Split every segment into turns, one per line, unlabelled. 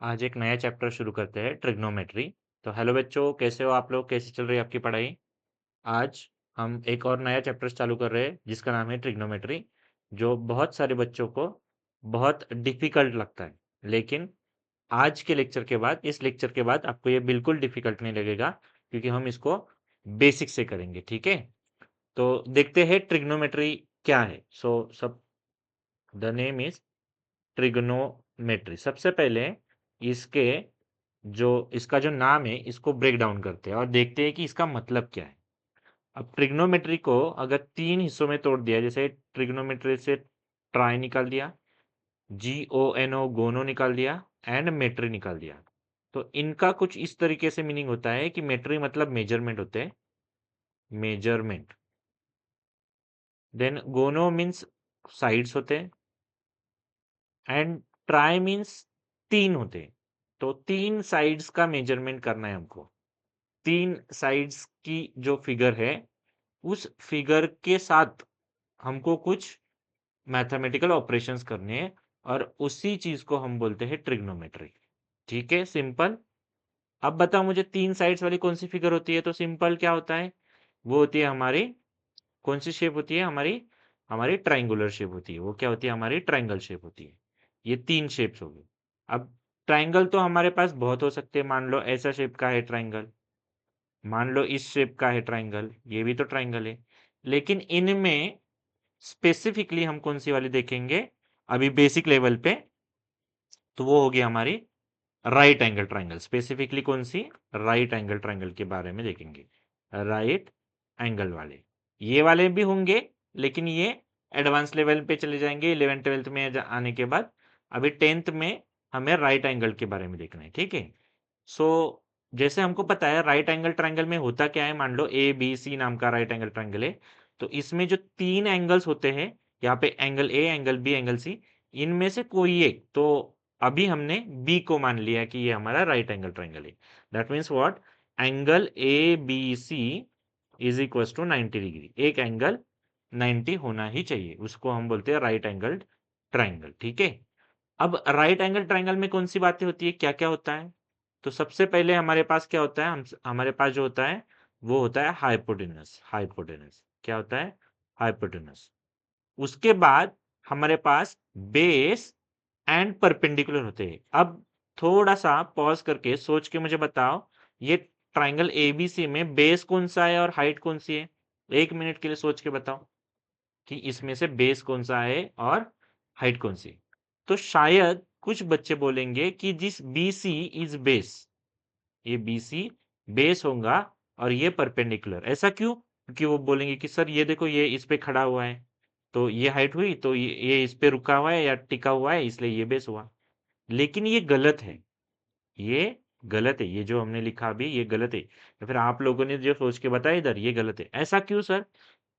आज एक नया चैप्टर शुरू करते हैं ट्रिग्नोमेट्री। तो हेलो बच्चों, कैसे हो आप लोग? कैसी चल रही है आपकी पढ़ाई? आज हम एक और नया चैप्टर चालू कर रहे हैं जिसका नाम है ट्रिग्नोमेट्री, जो बहुत सारे बच्चों को बहुत डिफिकल्ट लगता है। लेकिन आज के लेक्चर के बाद, इस लेक्चर के बाद आपको ये बिल्कुल डिफिकल्ट नहीं लगेगा, क्योंकि हम इसको बेसिक से करेंगे। ठीक है, तो देखते हैं ट्रिग्नोमेट्री क्या है। सब द नेम इज ट्रिग्नोमेट्री। सबसे पहले इसके इसका जो नाम है इसको ब्रेक डाउन करते हैं और देखते हैं कि इसका मतलब क्या है। अब ट्रिग्नोमेट्री को अगर तीन हिस्सों में तोड़ दिया, जैसे ट्रिग्नोमेट्री से ट्राई निकाल दिया, GONO गोनो निकाल दिया, एंड मेट्री निकाल दिया, तो इनका कुछ इस तरीके से मीनिंग होता है कि मेट्री मतलब मेजरमेंट होते हैं, मेजरमेंट। देन गोनो मीन्स साइड्स होते हैं, एंड ट्राई मीन्स तीन होते हैं। तो तीन साइड्स का मेजरमेंट करना है हमको। तीन साइड्स की जो फिगर है, उस फिगर के साथ हमको कुछ मैथमेटिकल ऑपरेशंस करने हैं, और उसी चीज को हम बोलते हैं ट्रिग्नोमेट्री। ठीक है, सिंपल। अब बताओ मुझे, तीन साइड्स वाली कौन सी फिगर होती है? तो सिंपल क्या होता है, वो होती है हमारी, कौन सी शेप होती है हमारी? हमारी ट्राइंगुलर शेप होती है। वो क्या होती है? हमारी ट्राइंगल शेप होती है। ये तीन शेप्स हो गई। अब ट्राइंगल तो हमारे पास बहुत हो सकते हैं। मान लो ऐसा शेप का है ट्राइंगल, मान लो इस शेप का है ट्राइंगल, ये भी तो ट्राइंगल है। लेकिन इनमें स्पेसिफिकली हम कौन सी वाली देखेंगे अभी बेसिक लेवल पे? तो वो होगी हमारी राइट एंगल ट्राइंगल। स्पेसिफिकली कौन सी? राइट एंगल ट्राइंगल के बारे में देखेंगे। राइट एंगल वाले, ये वाले भी होंगे, लेकिन ये एडवांस लेवल पे चले जाएंगे 11th 12th में आने के बाद। अभी 10th में हमें राइट एंगल के बारे में देखना है। ठीक है, सो जैसे हमको पता है राइट एंगल ट्राइंगल में होता क्या है, मान लो ABC नाम का राइट एंगल ट्राइंगल है, तो इसमें जो तीन एंगल्स होते हैं, यहाँ पे angle A, angle B, angle C, इनमें से कोई एक, तो अभी हमने B को मान लिया कि ये हमारा राइट एंगल ट्राइंगल है। That means what? Angle ABC is equal to 90 degree. एक एंगल 90 होना ही चाहिए, उसको हम बोलते हैं राइट एंगल ट्राइंगल। ठीक है, अब राइट एंगल ट्राइंगल में कौन सी बातें होती है, क्या क्या होता है? तो सबसे पहले हमारे पास क्या होता है, हमारे पास जो होता है वो होता है हाइपोटेनस। हाइपोटेनस क्या होता है? हाइपोटेनस। उसके बाद हमारे पास बेस एंड परपेंडिकुलर होते हैं। अब थोड़ा सा पॉज करके सोच के मुझे बताओ, ये ट्राइंगल ABC में बेस कौन सा है और हाइट कौन सी है? 1 मिनट के लिए सोच के बताओ कि इसमें से बेस कौन सा है और हाइट कौन सी? तो शायद कुछ बच्चे बोलेंगे कि जिस BC इज बेस, ये BC बेस होगा और ये परपेंडिकुलर। ऐसा क्यों? क्योंकि वो बोलेंगे कि सर ये देखो, ये इस पे खड़ा हुआ है, तो ये हाइट हुई, तो ये इस पे रुका हुआ है या टिका हुआ है, इसलिए ये बेस हुआ। लेकिन ये गलत है, ये गलत है। ये जो हमने लिखा अभी ये गलत है, या फिर आप लोगों ने जो सोच के बताया इधर, ये गलत है। ऐसा क्यों सर?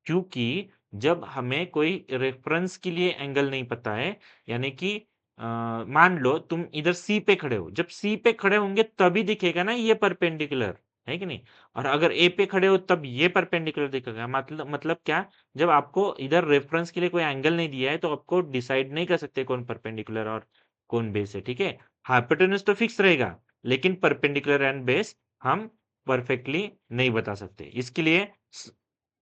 क्योंकि जब हमें कोई रेफरेंस के लिए एंगल नहीं पता है, यानी कि मान लो तुम इधर सी पे खड़े हो, जब सी पे खड़े होंगे तभी दिखेगा ना ये परपेंडिकुलर, है कि नहीं? और अगर ए पे खड़े हो तब ये परपेंडिकुलर दिखेगा। मतलब क्या? जब आपको इधर रेफरेंस के लिए कोई एंगल नहीं दिया है, तो आपको डिसाइड नहीं कर सकते कौन परपेंडिकुलर और कौन बेस है। ठीक है, हाइपोटेन्यूज तो फिक्स रहेगा, लेकिन परपेंडिकुलर एंड बेस हम परफेक्टली नहीं बता सकते। इसके लिए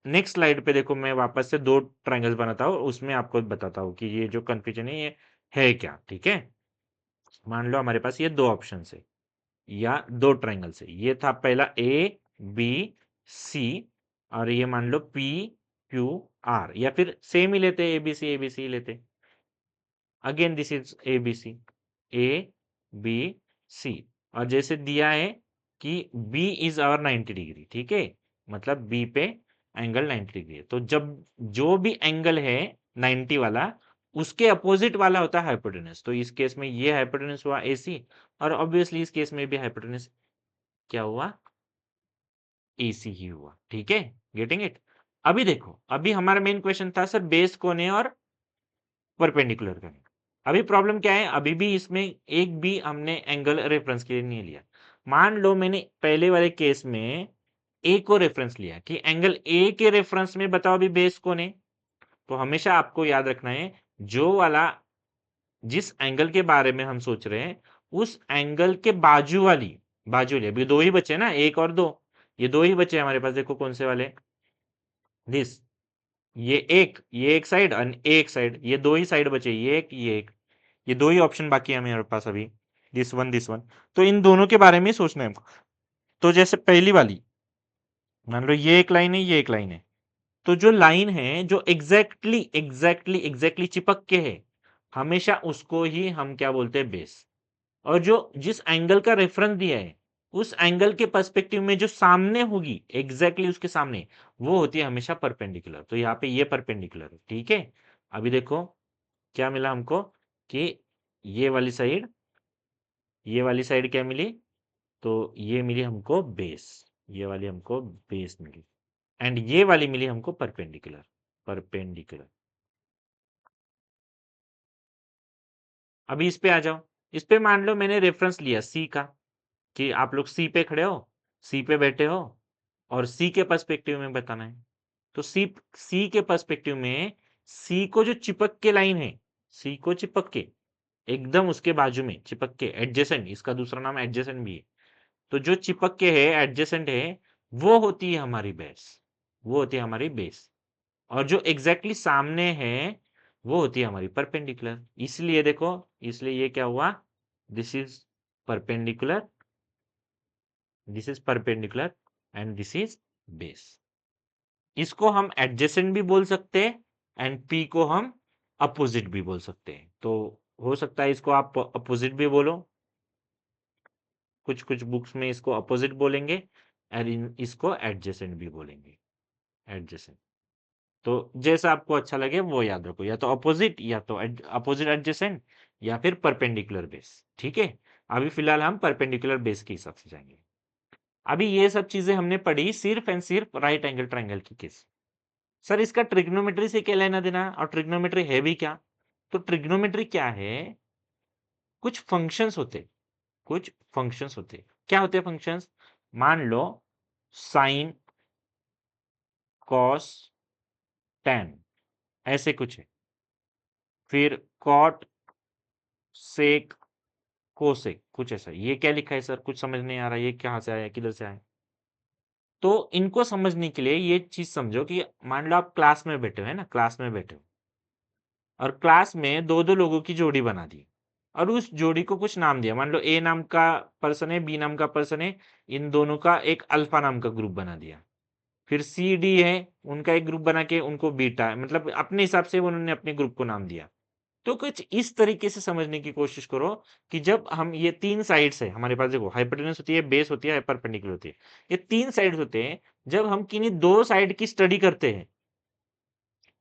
नेक्स्ट स्लाइड पे देखो, मैं वापस से दो ट्रायंगल्स बनाता हूँ, उसमें आपको बताता हूँ कि ये जो कंफ्यूजन है ये है क्या। ठीक है, मान लो हमारे पास ये दो ऑप्शन है या दो ट्रायंगल्स है। ये था पहला ABC, और ये मान लो PQR, या फिर सेम ही लेते ABC लेते। अगेन दिस इज ABC, और जैसे दिया है कि B इज आवर 90 डिग्री। ठीक है, मतलब B पे एंगल 90 डिग्री है, तो जब जो भी एंगल है 90 वाला, उसके अपोजिट वाला होता है हाइपोटेनस। तो इस केस में ये हाइपोटेनस हुआ AC, और ऑब्वियसली इस केस में भी हाइपोटेनस क्या हुआ? AC ही हुआ। ठीक है, गेटिंग इट? अभी देखो, अभी हमारा मेन क्वेश्चन था सर बेस कौन है और परपेंडिकुलर का है। अभी प्रॉब्लम क्या है, अभी भी इसमें एक भी हमने एंगल रेफरेंस के लिए नहीं लिया। मान लो मैंने पहले वाले केस में ए को रेफरेंस लिया कि एंगल ए के रेफरेंस में बताओ अभी बेस कौन है। तो हमेशा आपको याद रखना है, जो वाला जिस एंगल के बारे में हम सोच रहे हैं उस एंगल के बाजू वाली, अभी दो ही बचे ना, एक और दो, ये दो ही बचे हमारे पास। देखो कौन से वाले, दिस, ये एक साइड और एक साइड, ये दो ही साइड बचे, ये एक ये एक, ये दो ही ऑप्शन बाकी है हमारे पास अभी, दिस वन। तो इन दोनों के बारे में सोचना है हमको। तो जैसे पहली वाली, मान लो ये एक लाइन है, ये एक लाइन है, तो जो लाइन है जो एग्जैक्टली चिपक के है, हमेशा उसको ही हम क्या बोलते हैं, बेस। और जो जिस एंगल का रेफरेंस दिया है, उस एंगल के पर्सपेक्टिव में जो सामने होगी, एग्जैक्टली उसके सामने, वो होती है हमेशा परपेंडिकुलर। तो यहाँ पे ये परपेंडिकुलर है, ठीक है। अभी देखो क्या मिला हमको, कि ये वाली साइड, ये वाली साइड क्या मिली, तो ये मिली हमको बेस, ये वाली हमको बेस मिली, एंड ये वाली मिली हमको परपेंडिकुलर, परपेंडिकुलर। अभी इस पे आ जाओ। इस पे मान लो मैंने रेफरेंस लिया सी का, कि आप लोग सी पे खड़े हो, सी पे बैठे हो, और सी के पर्सपेक्टिव में बताना है। तो सी के पर्सपेक्टिव में, सी को जो चिपक के लाइन है, सी को चिपक के एकदम उसके बाजू में चिपक के, एडजेसेंट, इसका दूसरा नाम एडजेसेंट भी है। तो जो चिपक के है, एडजेसेंट है, वो होती है हमारी बेस, वो होती है हमारी बेस। और जो एग्जैक्टली सामने है, वो होती है हमारी परपेंडिकुलर। इसलिए देखो, इसलिए ये क्या हुआ, this is perpendicular, this is perpendicular, and this is base. इसको हम एडजेसेंट भी बोल सकते हैं, एंड पी को हम अपोजिट भी बोल सकते हैं। तो हो सकता है इसको आप अपोजिट भी बोलो, कुछ कुछ बुक्स में इसको अपोजिट बोलेंगे, और इसको एडजेसेंट भी बोलेंगे, एडजेसेंट। तो जैसा आपको अच्छा लगे वो याद रखो, या तो अपोजिट, या तो अपोजिट एडजेसेंट, या फिर परपेंडिकुलर बेस, ठीक है। अभी फिलहाल हम परपेंडिकुलर बेस के हिसाब से जाएंगे। अभी ये सब चीजें हमने पढ़ी सिर्फ एंड सिर्फ राइट एंगल ट्रायंगल की केस। सर इसका ट्रिग्नोमेट्री से क्या लेना देना, और ट्रिग्नोमेट्री है भी क्या? तो ट्रिग्नोमेट्री क्या है, कुछ फंक्शंस होते, कुछ फंक्शंस होते। क्या होते हैं फंक्शंस? मान लो साइन, कॉस, टैन, ऐसे कुछ है। फिर कॉट, सेक, कोसेक, कुछ ऐसा। ये क्या लिखा है सर, कुछ समझ नहीं आ रहा, ये कहाँ से आया, किधर से आया? तो इनको समझने के लिए ये चीज समझो कि मान लो आप क्लास में बैठे हो, है ना, क्लास में बैठे हो, और क्लास में दो दो लोगों की जोड़ी बना दी, और उस जोड़ी को कुछ नाम दिया। मान लो ए नाम का पर्सन है, बी नाम का पर्सन है, इन दोनों का एक अल्फा नाम का ग्रुप बना दिया। फिर सी डी है, उनका एक ग्रुप बना के उनको बीटा, मतलब अपने हिसाब से उन्होंने अपने ग्रुप को नाम दिया। तो कुछ इस तरीके से समझने की कोशिश करो कि जब हम, ये तीन साइड्स है हमारे पास, देखो हाइपोटेनस होती है, बेस होती है, परपेंडिकुलर होती है, ये तीन साइड्स होते हैं। जब हम किन्हीं दो साइड की स्टडी करते हैं,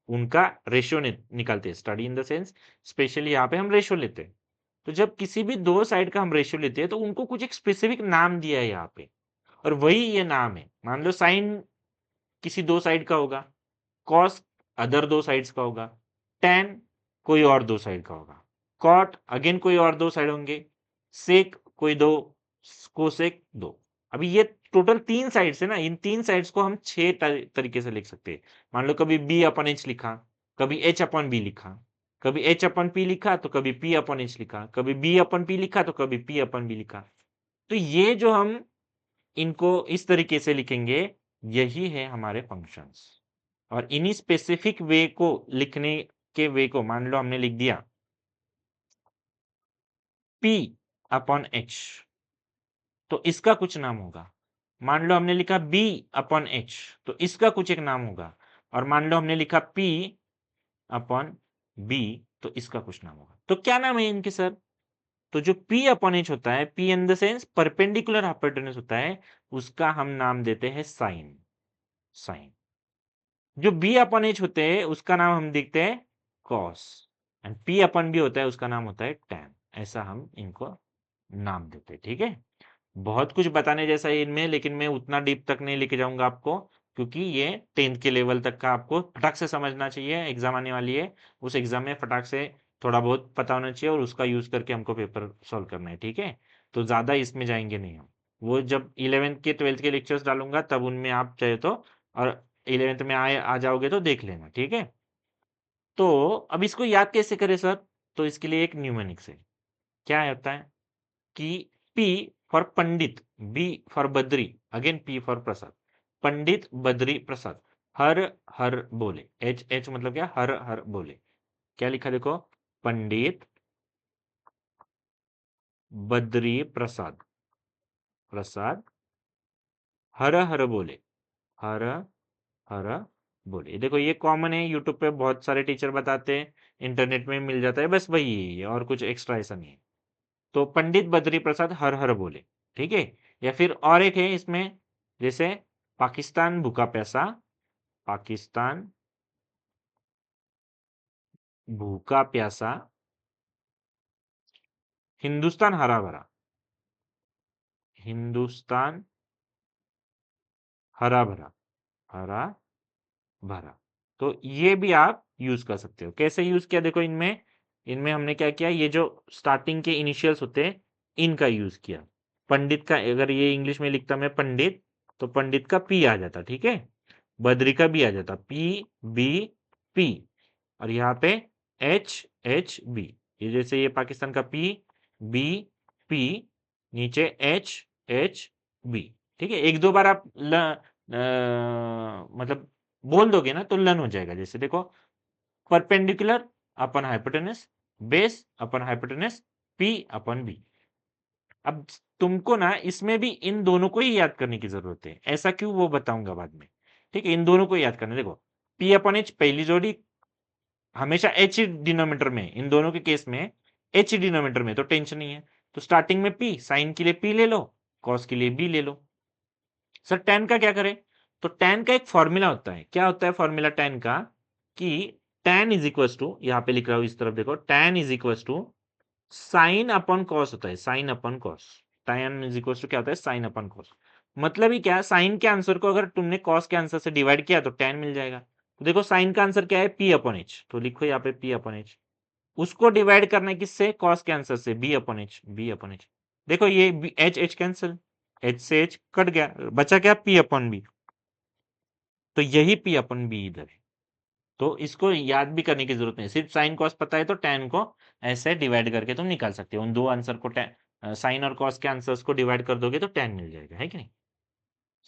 उनका रेशियो निकालते हैं, study in the sense, specially यहाँ पे हम रेशियो लेते हैं। तो जब किसी भी दो साइड का हम रेशियो लेते हैं, तो उनको कुछ एक स्पेसिफिक नाम दिया है यहाँ पे, और वही ये नाम है। मान लो साइन किसी दो साइड का होगा, कॉस अदर दो साइड्स का होगा, टैन कोई और दो साइड का होगा, कॉट अगेन कोई और दो साइड होंगे, सेक कोई दो, कोसेक दो। अभी ये टोटल तीन साइड्स है ना, इन तीन साइड्स को हम छह तरीके से लिख सकते हैं। मान लो कभी बी अपन एच लिखा, कभी एच अपन बी लिखा, कभी एच अपन पी लिखा, तो कभी पी अपन एच लिखा, कभी बी अपन पी लिखा, तो कभी पी अपन बी लिखा। तो ये जो हम इनको इस तरीके से लिखेंगे, यही है हमारे फंक्शंस। और इन्हीं स्पेसिफिक वे को लिखने के वे को, मान लो हमने लिख दिया P अपॉन H, तो इसका कुछ नाम होगा। मान लो हमने लिखा B अपॉन H, तो इसका कुछ एक नाम होगा। और मान लो हमने लिखा P अपॉन B, तो इसका कुछ नाम होगा। तो क्या नाम है इनके सर? तो जो P अपॉन H होता है, P in the sense perpendicular hypotenuse होता है, उसका हम नाम देते हैं साइन, साइन। जो बी अपन एच होते हैं, उसका नाम हम देखते हैं cos, and P upon B होता है, उसका नाम होता है टैन। ऐसा हम इनको नाम देते हैं, ठीक है। बहुत कुछ बताने जैसा है इनमें, लेकिन मैं उतना डीप तक नहीं लेके जाऊंगा आपको, क्योंकि ये 10th के लेवल तक का आपको फटाक से समझना चाहिए। एग्जाम आने वाली है, उस एग्जाम में फटाक से थोड़ा बहुत पता होना चाहिए, और उसका यूज करके हमको पेपर सॉल्व करना है, ठीक है। तो ज्यादा इसमें जाएंगे नहीं हम। वो जब 11th के 12th के लेक्चर्स डालूंगा, तब उनमें आप चाहे तो, और 11th में आए आ जाओगे तो देख लेना, ठीक है। तो अब इसको याद कैसे करें सर? तो इसके लिए एक न्यूमेरिक्स है। क्या होता है? कि P for Pandit, B for Badri, again P for Prasad, Pandit Badri Prasad हर हर बोले। एच एच मतलब क्या, हर हर बोले। क्या लिखा देखो, पंडित बद्री प्रसाद प्रसाद हर हर बोले, हर हर बोले। देखो ये कॉमन है, यूट्यूब पे बहुत सारे टीचर बताते हैं, इंटरनेट में मिल जाता है, बस वही है और कुछ एक्स्ट्रा ऐसा नहीं है। तो पंडित बद्री प्रसाद हर हर बोले, ठीक है। या फिर और एक है इसमें, जैसे पाकिस्तान भूखा प्यासा, पाकिस्तान भूखा प्यासा, हिंदुस्तान हरा भरा, हिंदुस्तान हरा भरा, हरा भरा। तो ये भी आप यूज कर सकते हो। कैसे यूज किया देखो, इनमें इनमें हमने क्या किया, ये जो स्टार्टिंग के इनिशियल्स होते हैं इनका यूज किया। पंडित का, अगर ये इंग्लिश में लिखता मैं पंडित, तो पंडित का पी आ जाता, ठीक है। बद्री का बी आ जाता, पी बी पी, और यहाँ पे एच एच बी। ये जैसे ये पाकिस्तान का पी बी पी, नीचे एच एच बी, ठीक है। एक दो बार आप मतलब बोल दोगे ना तो लन हो जाएगा। जैसे देखो, perpendicular upon hypotenuse, base upon hypotenuse, P upon B. अब तुमको ना इसमें भी इन दोनों को ही याद करने की जरूरत है। ऐसा क्यों, वो बताऊंगा बाद में, ठीक है। इन दोनों को याद करना, देखो पी अपन एच पहली जोड़ी हमेशा एच डिनोमीटर में, इन दोनों के केस में एच डिनोमीटर में, तो टेंशन नहीं है। तो स्टार्टिंग में पी, साइन के लिए पी ले लो, कॉस के लिए बी ले लो। सर टैन का क्या करें, तो टैन का एक फॉर्मूला होता है। क्या होता है फॉर्मूला टैन का, कि टैन इज इक्वल टू, यहां पे लिख रहा हूं इस तरफ देखो, tan is equal to sine upon cos होता है, sine upon cos. Tan is equal to क्या होता है, साइन अपन कॉस। मतलब ही क्या, साइन के आंसर को अगर तुमने कॉस के आंसर से डिवाइड किया तो टैन मिल जाएगा। तो देखो साइन का आंसर क्या है, पी अपन एच, तो लिखो यहाँ पे पी अपन एच। उसको डिवाइड करना है किससे, कॉस के आंसर से, B upon H, B upon H. देखो ये एच एच कैंसिल, एच से एच कट गया, बचा क्या, पी अपन बी। तो यही पी अपन बी इधर है। तो इसको याद भी करने की जरूरत नहीं, सिर्फ साइन कॉस पता है तो टैन को ऐसे डिवाइड करके तुम निकाल सकते हो। उन दो आंसर को, साइन और कॉस के आंसर्स को डिवाइड कर दोगे तो टैन मिल जाएगा, है कि नहीं।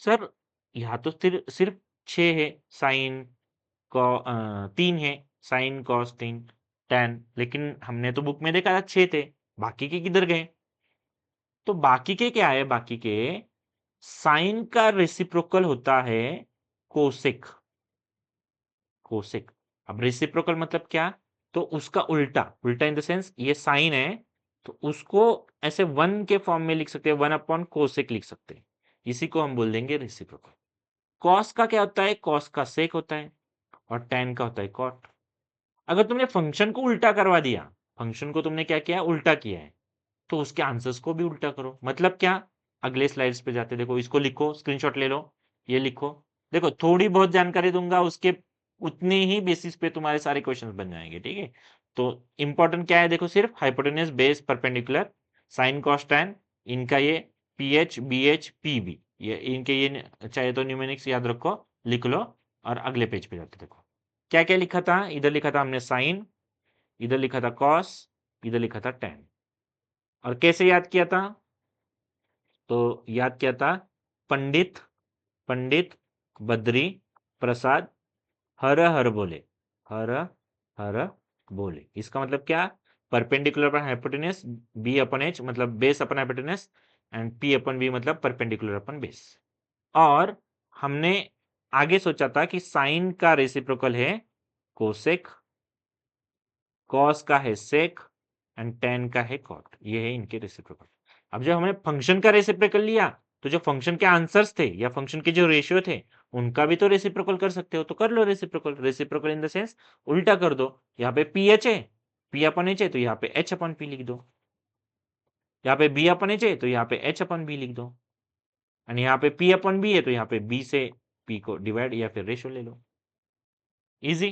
सर यहाँ तो सिर्फ 6 है, साइन को 3 है, साइन कॉस 3 टैन, लेकिन हमने तो बुक में देखा था 6 थे, बाकी के किधर गए। तो बाकी के क्या है, बाकी के साइन का रेसिप्रोकल होता है कोसेक, कोसेक। अब रेसिप्रोकल मतलब क्या, तो उसका उल्टा, उल्टा इन द सेंस ये साइन है तो उसको ऐसे वन के फॉर्म में लिख सकते हैं, वन अपॉन कोसेक लिख सकते हैं, इसी को हम बोल देंगे रेसिप्रोकल। कॉस का क्या होता है, कॉस का सेक होता है, और टैन का होता है कॉट। अगर तुमने फंक्शन को उल्टा करवा दिया, फंक्शन को तुमने क्या किया, उल्टा किया है, तो उसके आंसर्स को भी उल्टा करो। मतलब क्या, अगले स्लाइड्स पे जाते देखो, इसको लिखो, स्क्रीनशॉट ले लो, ये लिखो। देखो थोड़ी बहुत जानकारी दूंगा, उसके उतने ही बेसिस पे तुम्हारे सारे क्वेश्चंस बन जाएंगे, ठीक है। तो इंपॉर्टेंट क्या है देखो, सिर्फ hypotenuse base perpendicular sine cos tan, इनका ये P H B H P B, ये इनके ये चाहे तो न्यूमेरिक्स याद रखो, लिख लो, और अगले पेज पे जाके देखो क्या क्या लिखा था। इधर लिखा था हमने साइन, इधर लिखा था कॉस, इधर लिखा था टैन। और कैसे याद किया था, तो याद किया था, पंडित पंडित बद्री प्रसाद हर हर बोले, हर हर बोले। इसका मतलब क्या, perpendicular upon hypotenuse, B upon H मतलब base upon hypotenuse, and P upon B मतलब परपेंडिकुलर अपन बेस। और हमने आगे सोचा था कि साइन का रेसिप्रोकल है कोसेक, कॉस का है सेक, एंड टेन का है कॉट। ये है इनके रेसिप्रोकल। अब जब हमने फंक्शन का रेसिप्रोकल लिया, तो जो फंक्शन के आंसर्स थे या फंक्शन के जो रेशियो थे उनका भी तो रेसिप्रोकल कर सकते हो, तो कर लो reciprocal. Reciprocal in the sense उल्टा कर दो, यहाँ पे पी एच है, पी अपन एच है, तो यहाँ पे एच अपन पी लिख दो। यहाँ पे बी अपन एच है तो यहाँ पे एच अपन बी लिख दो, और यहाँ पे पी अपन बी है तो यहाँ पे बी से पी को डिवाइड या फिर रेशियो ले लो। इजी।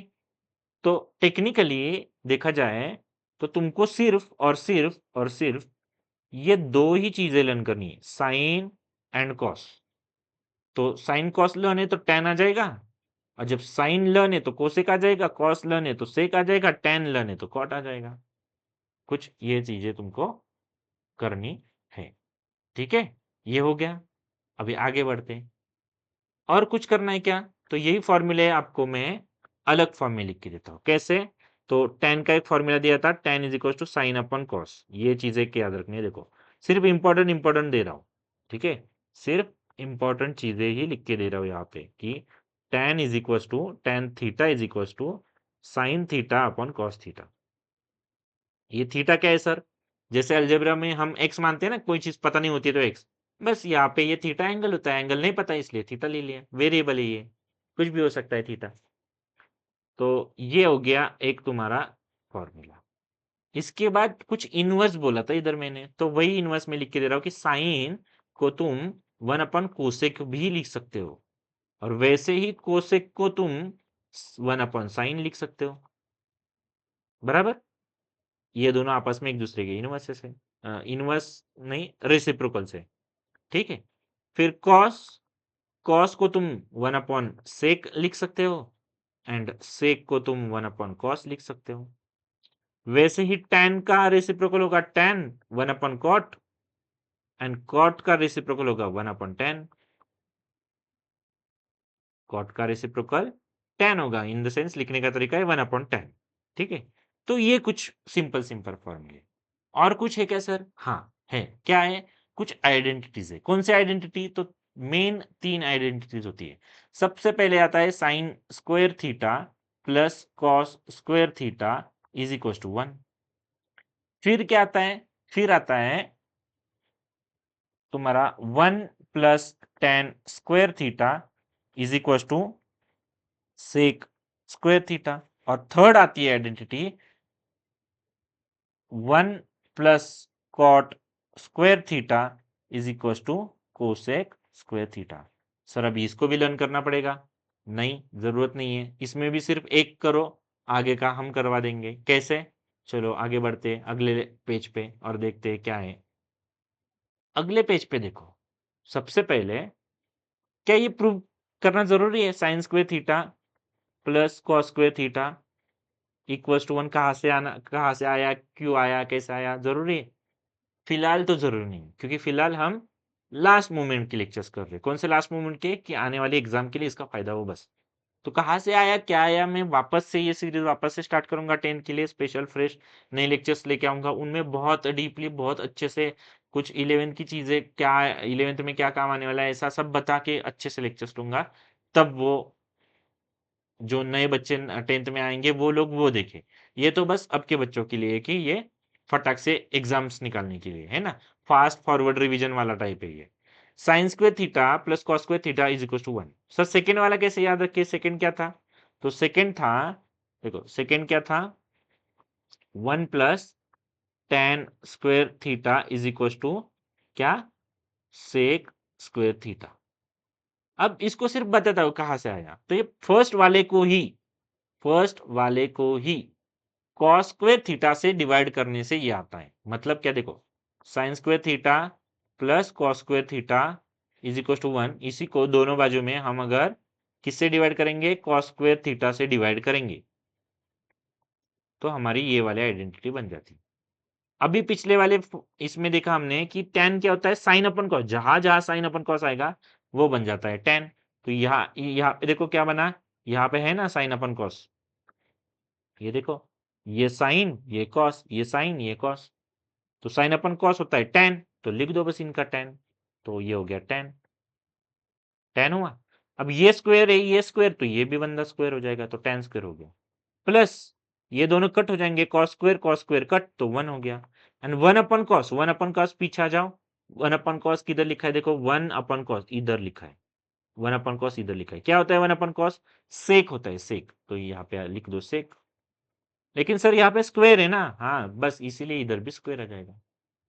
तो टेक्निकली देखा जाए तो तुमको सिर्फ और सिर्फ और सिर्फ ये दो ही चीजें लर्न करनी है, साइन एंड कॉस। तो साइन कॉस लर्न है तो टैन आ जाएगा, और जब साइन लर्न है तो कोसेक आ जाएगा, कॉस लर्न है तो सेक आ जाएगा, टैन लर्न है तो कॉट आ जाएगा। कुछ ये चीजें तुमको करनी है। ठीक है, ये हो गया। अभी आगे बढ़ते हैं। और कुछ करना है क्या? तो यही फॉर्मूले आपको मैं अलग फॉर्म में लिख के देता हूँ। कैसे? तो tan का एक फॉर्मूला दिया था, tan is equal to sine upon cos. ये चीजें क्या याद रखनी है, देखो सिर्फ इंपॉर्टेंट इंपॉर्टेंट दे रहा हूँ। ठीक है, सिर्फ इंपॉर्टेंट चीजें ही लिख के दे रहा हूँ यहाँ पे कि tan is equal to tan theta is equal to sine theta upon cos theta. ये थीटा क्या है सर? जैसे अलजेब्रा में हम एक्स मानते हैं ना, कोई चीज पता नहीं होती है तो एक्स, बस यहाँ पे ये थीटा एंगल होता है, एंगल नहीं पता इसलिए थीटा ले लिया, वेरिएबल है ये, कुछ भी हो सकता है थीटा। तो ये हो गया एक तुम्हारा फॉर्मूला। इसके बाद कुछ इनवर्स बोला था इधर मैंने, तो वही इनवर्स में लिख के दे रहा हूँ कि साइन को तुम 1 अपन कोसेक भी लिख सकते हो, और वैसे ही कोसेक को तुम 1 अपन साइन लिख सकते हो। बराबर, ये दोनों आपस में एक दूसरे के इनवर्सेस है, इनवर्स नहीं रेसिप्रोकल से। ठीक है, फिर कॉस, कॉस को तुम 1 अपॉन सेक लिख सकते हो, एंड सेक को तुम 1 अपॉन कॉस लिख सकते हो। वैसे ही tan का रेसिप्रोकल होगा tan 1 upon cot, and cot का रेसिप्रोकल होगा 1 अपॉन tan। कॉट का रेसिप्रोकल tan होगा, इन द सेंस लिखने का तरीका है 1 अपॉन tan। ठीक है, तो ये कुछ सिंपल सिंपल फॉर्मूले। और कुछ है क्या सर? हाँ है। क्या है? कुछ आइडेंटिटीज है। कौन से आइडेंटिटी? तो मेन 3 आइडेंटिटीज होती है। सबसे पहले आता है sine square theta plus cos square theta is equal to 1। फिर क्या आता है? फिर आता है तुम्हारा 1 plus tan square theta is equal to sec square theta. और थर्ड आती है identity 1 plus cot square theta is equal to cosec square theta. Sir अभी इसको भी लर्न करना पड़ेगा? नहीं, जरूरत नहीं है, इसमें भी सिर्फ एक करो, आगे का हम करवा देंगे। कैसे? चलो आगे बढ़ते अगले पेज पे और देखते हैं क्या है। अगले पेज पे देखो, सबसे पहले क्या ये प्रूव करना जरूरी है sine square theta plus cos square theta equals to 1 कहाँ से आना, कहाँ से आया, क्यों आया, कैसे आया? जरूरी है? फिलहाल तो जरूरी नहीं, क्योंकि फिलहाल हम लास्ट मोमेंट के लेक्चर्स कर रहे हैं। कौन से लास्ट मोमेंट के? कि आने वाले एग्जाम के लिए इसका फायदा हो बस। तो कहाँ से आया, क्या आया, मैं वापस से ये सीरीज वापस से स्टार्ट करूंगा 10 के लिए, स्पेशल फ्रेश नए लेक्चर्स लेके आऊंगा, उनमें बहुत डीपली बहुत अच्छे से कुछ 11th की चीजें, क्या 11th में क्या काम आने वाला है, ऐसा सब बता के अच्छे से लेक्चर्स लूंगा। तब वो जो नए बच्चे 10th में आएंगे वो लोग वो देखें। ये तो बस अब के बच्चों के लिए है कि ये फटाक से एग्जाम्स निकालने के लिए है ना, फास्ट फॉरवर्ड रिवीजन वाला टाइप है ये। Sine square theta plus cos square theta is equal to 1। Sir second वाला कैसे याद रखिए? सेकंड क्या था? तो सेकंड था, देखो सेकंड क्या था, 1 plus tan square theta is equal to क्या, सेक स्क्वायर थीटा। अब इसको सिर्फ बताता हूं कहां से आया, तो ये फर्स्ट वाले को ही कॉस स्क्वायर थीटा से डिवाइड करने से ये आता है। मतलब क्या? देखो sine square theta plus cos square theta is equal to 1, इसी को दोनों बाजू में हम अगर किससे डिवाइड करेंगे? कॉस स्क्वायर थीटा से डिवाइड करेंगे, तो हमारी ये वाली आइडेंटिटी बन जाती है। अभी पिछले वाले इसमें देखा हमने कि tan क्या होता है? साइन अपन कॉस, जहां जहां साइन अपन कॉस आएगा वो बन जाता है tan। तो यहाँ पे देखो क्या बना, यहाँ पे है ना साइन अपन कॉस, ये देखो, ये साइन ये कॉस, ये साइन ये कॉस, तो साइन अपन कॉस होता है tan, तो लिख दो बस इनका tan। तो ये हो गया tan, tan हुआ। अब ये स्क्वायर है ये स्क्वायर, तो ये भी बंदा स्क्वायर हो जाएगा, तो tan स्क्वायर हो गया। प्लस ये दोनों कट हो जाएंगे, कॉस स्क्वायर कट, तो 1 हो गया। एंड 1 अपन कॉस पीछे आ जाओ, 1 अपन कॉस किधर लिखा है? देखो 1 अपन कॉस इधर लिखा है, 1 अपन कॉस इधर लिखा है। क्या होता है 1 अपन कॉस? सेक होता है, सेक। तो यहाँ पे लिख दो सेक। लेकिन सर यहाँ पे स्क्वायर है ना, हाँ बस इसीलिए इधर भी स्क्वायर आ जाएगा।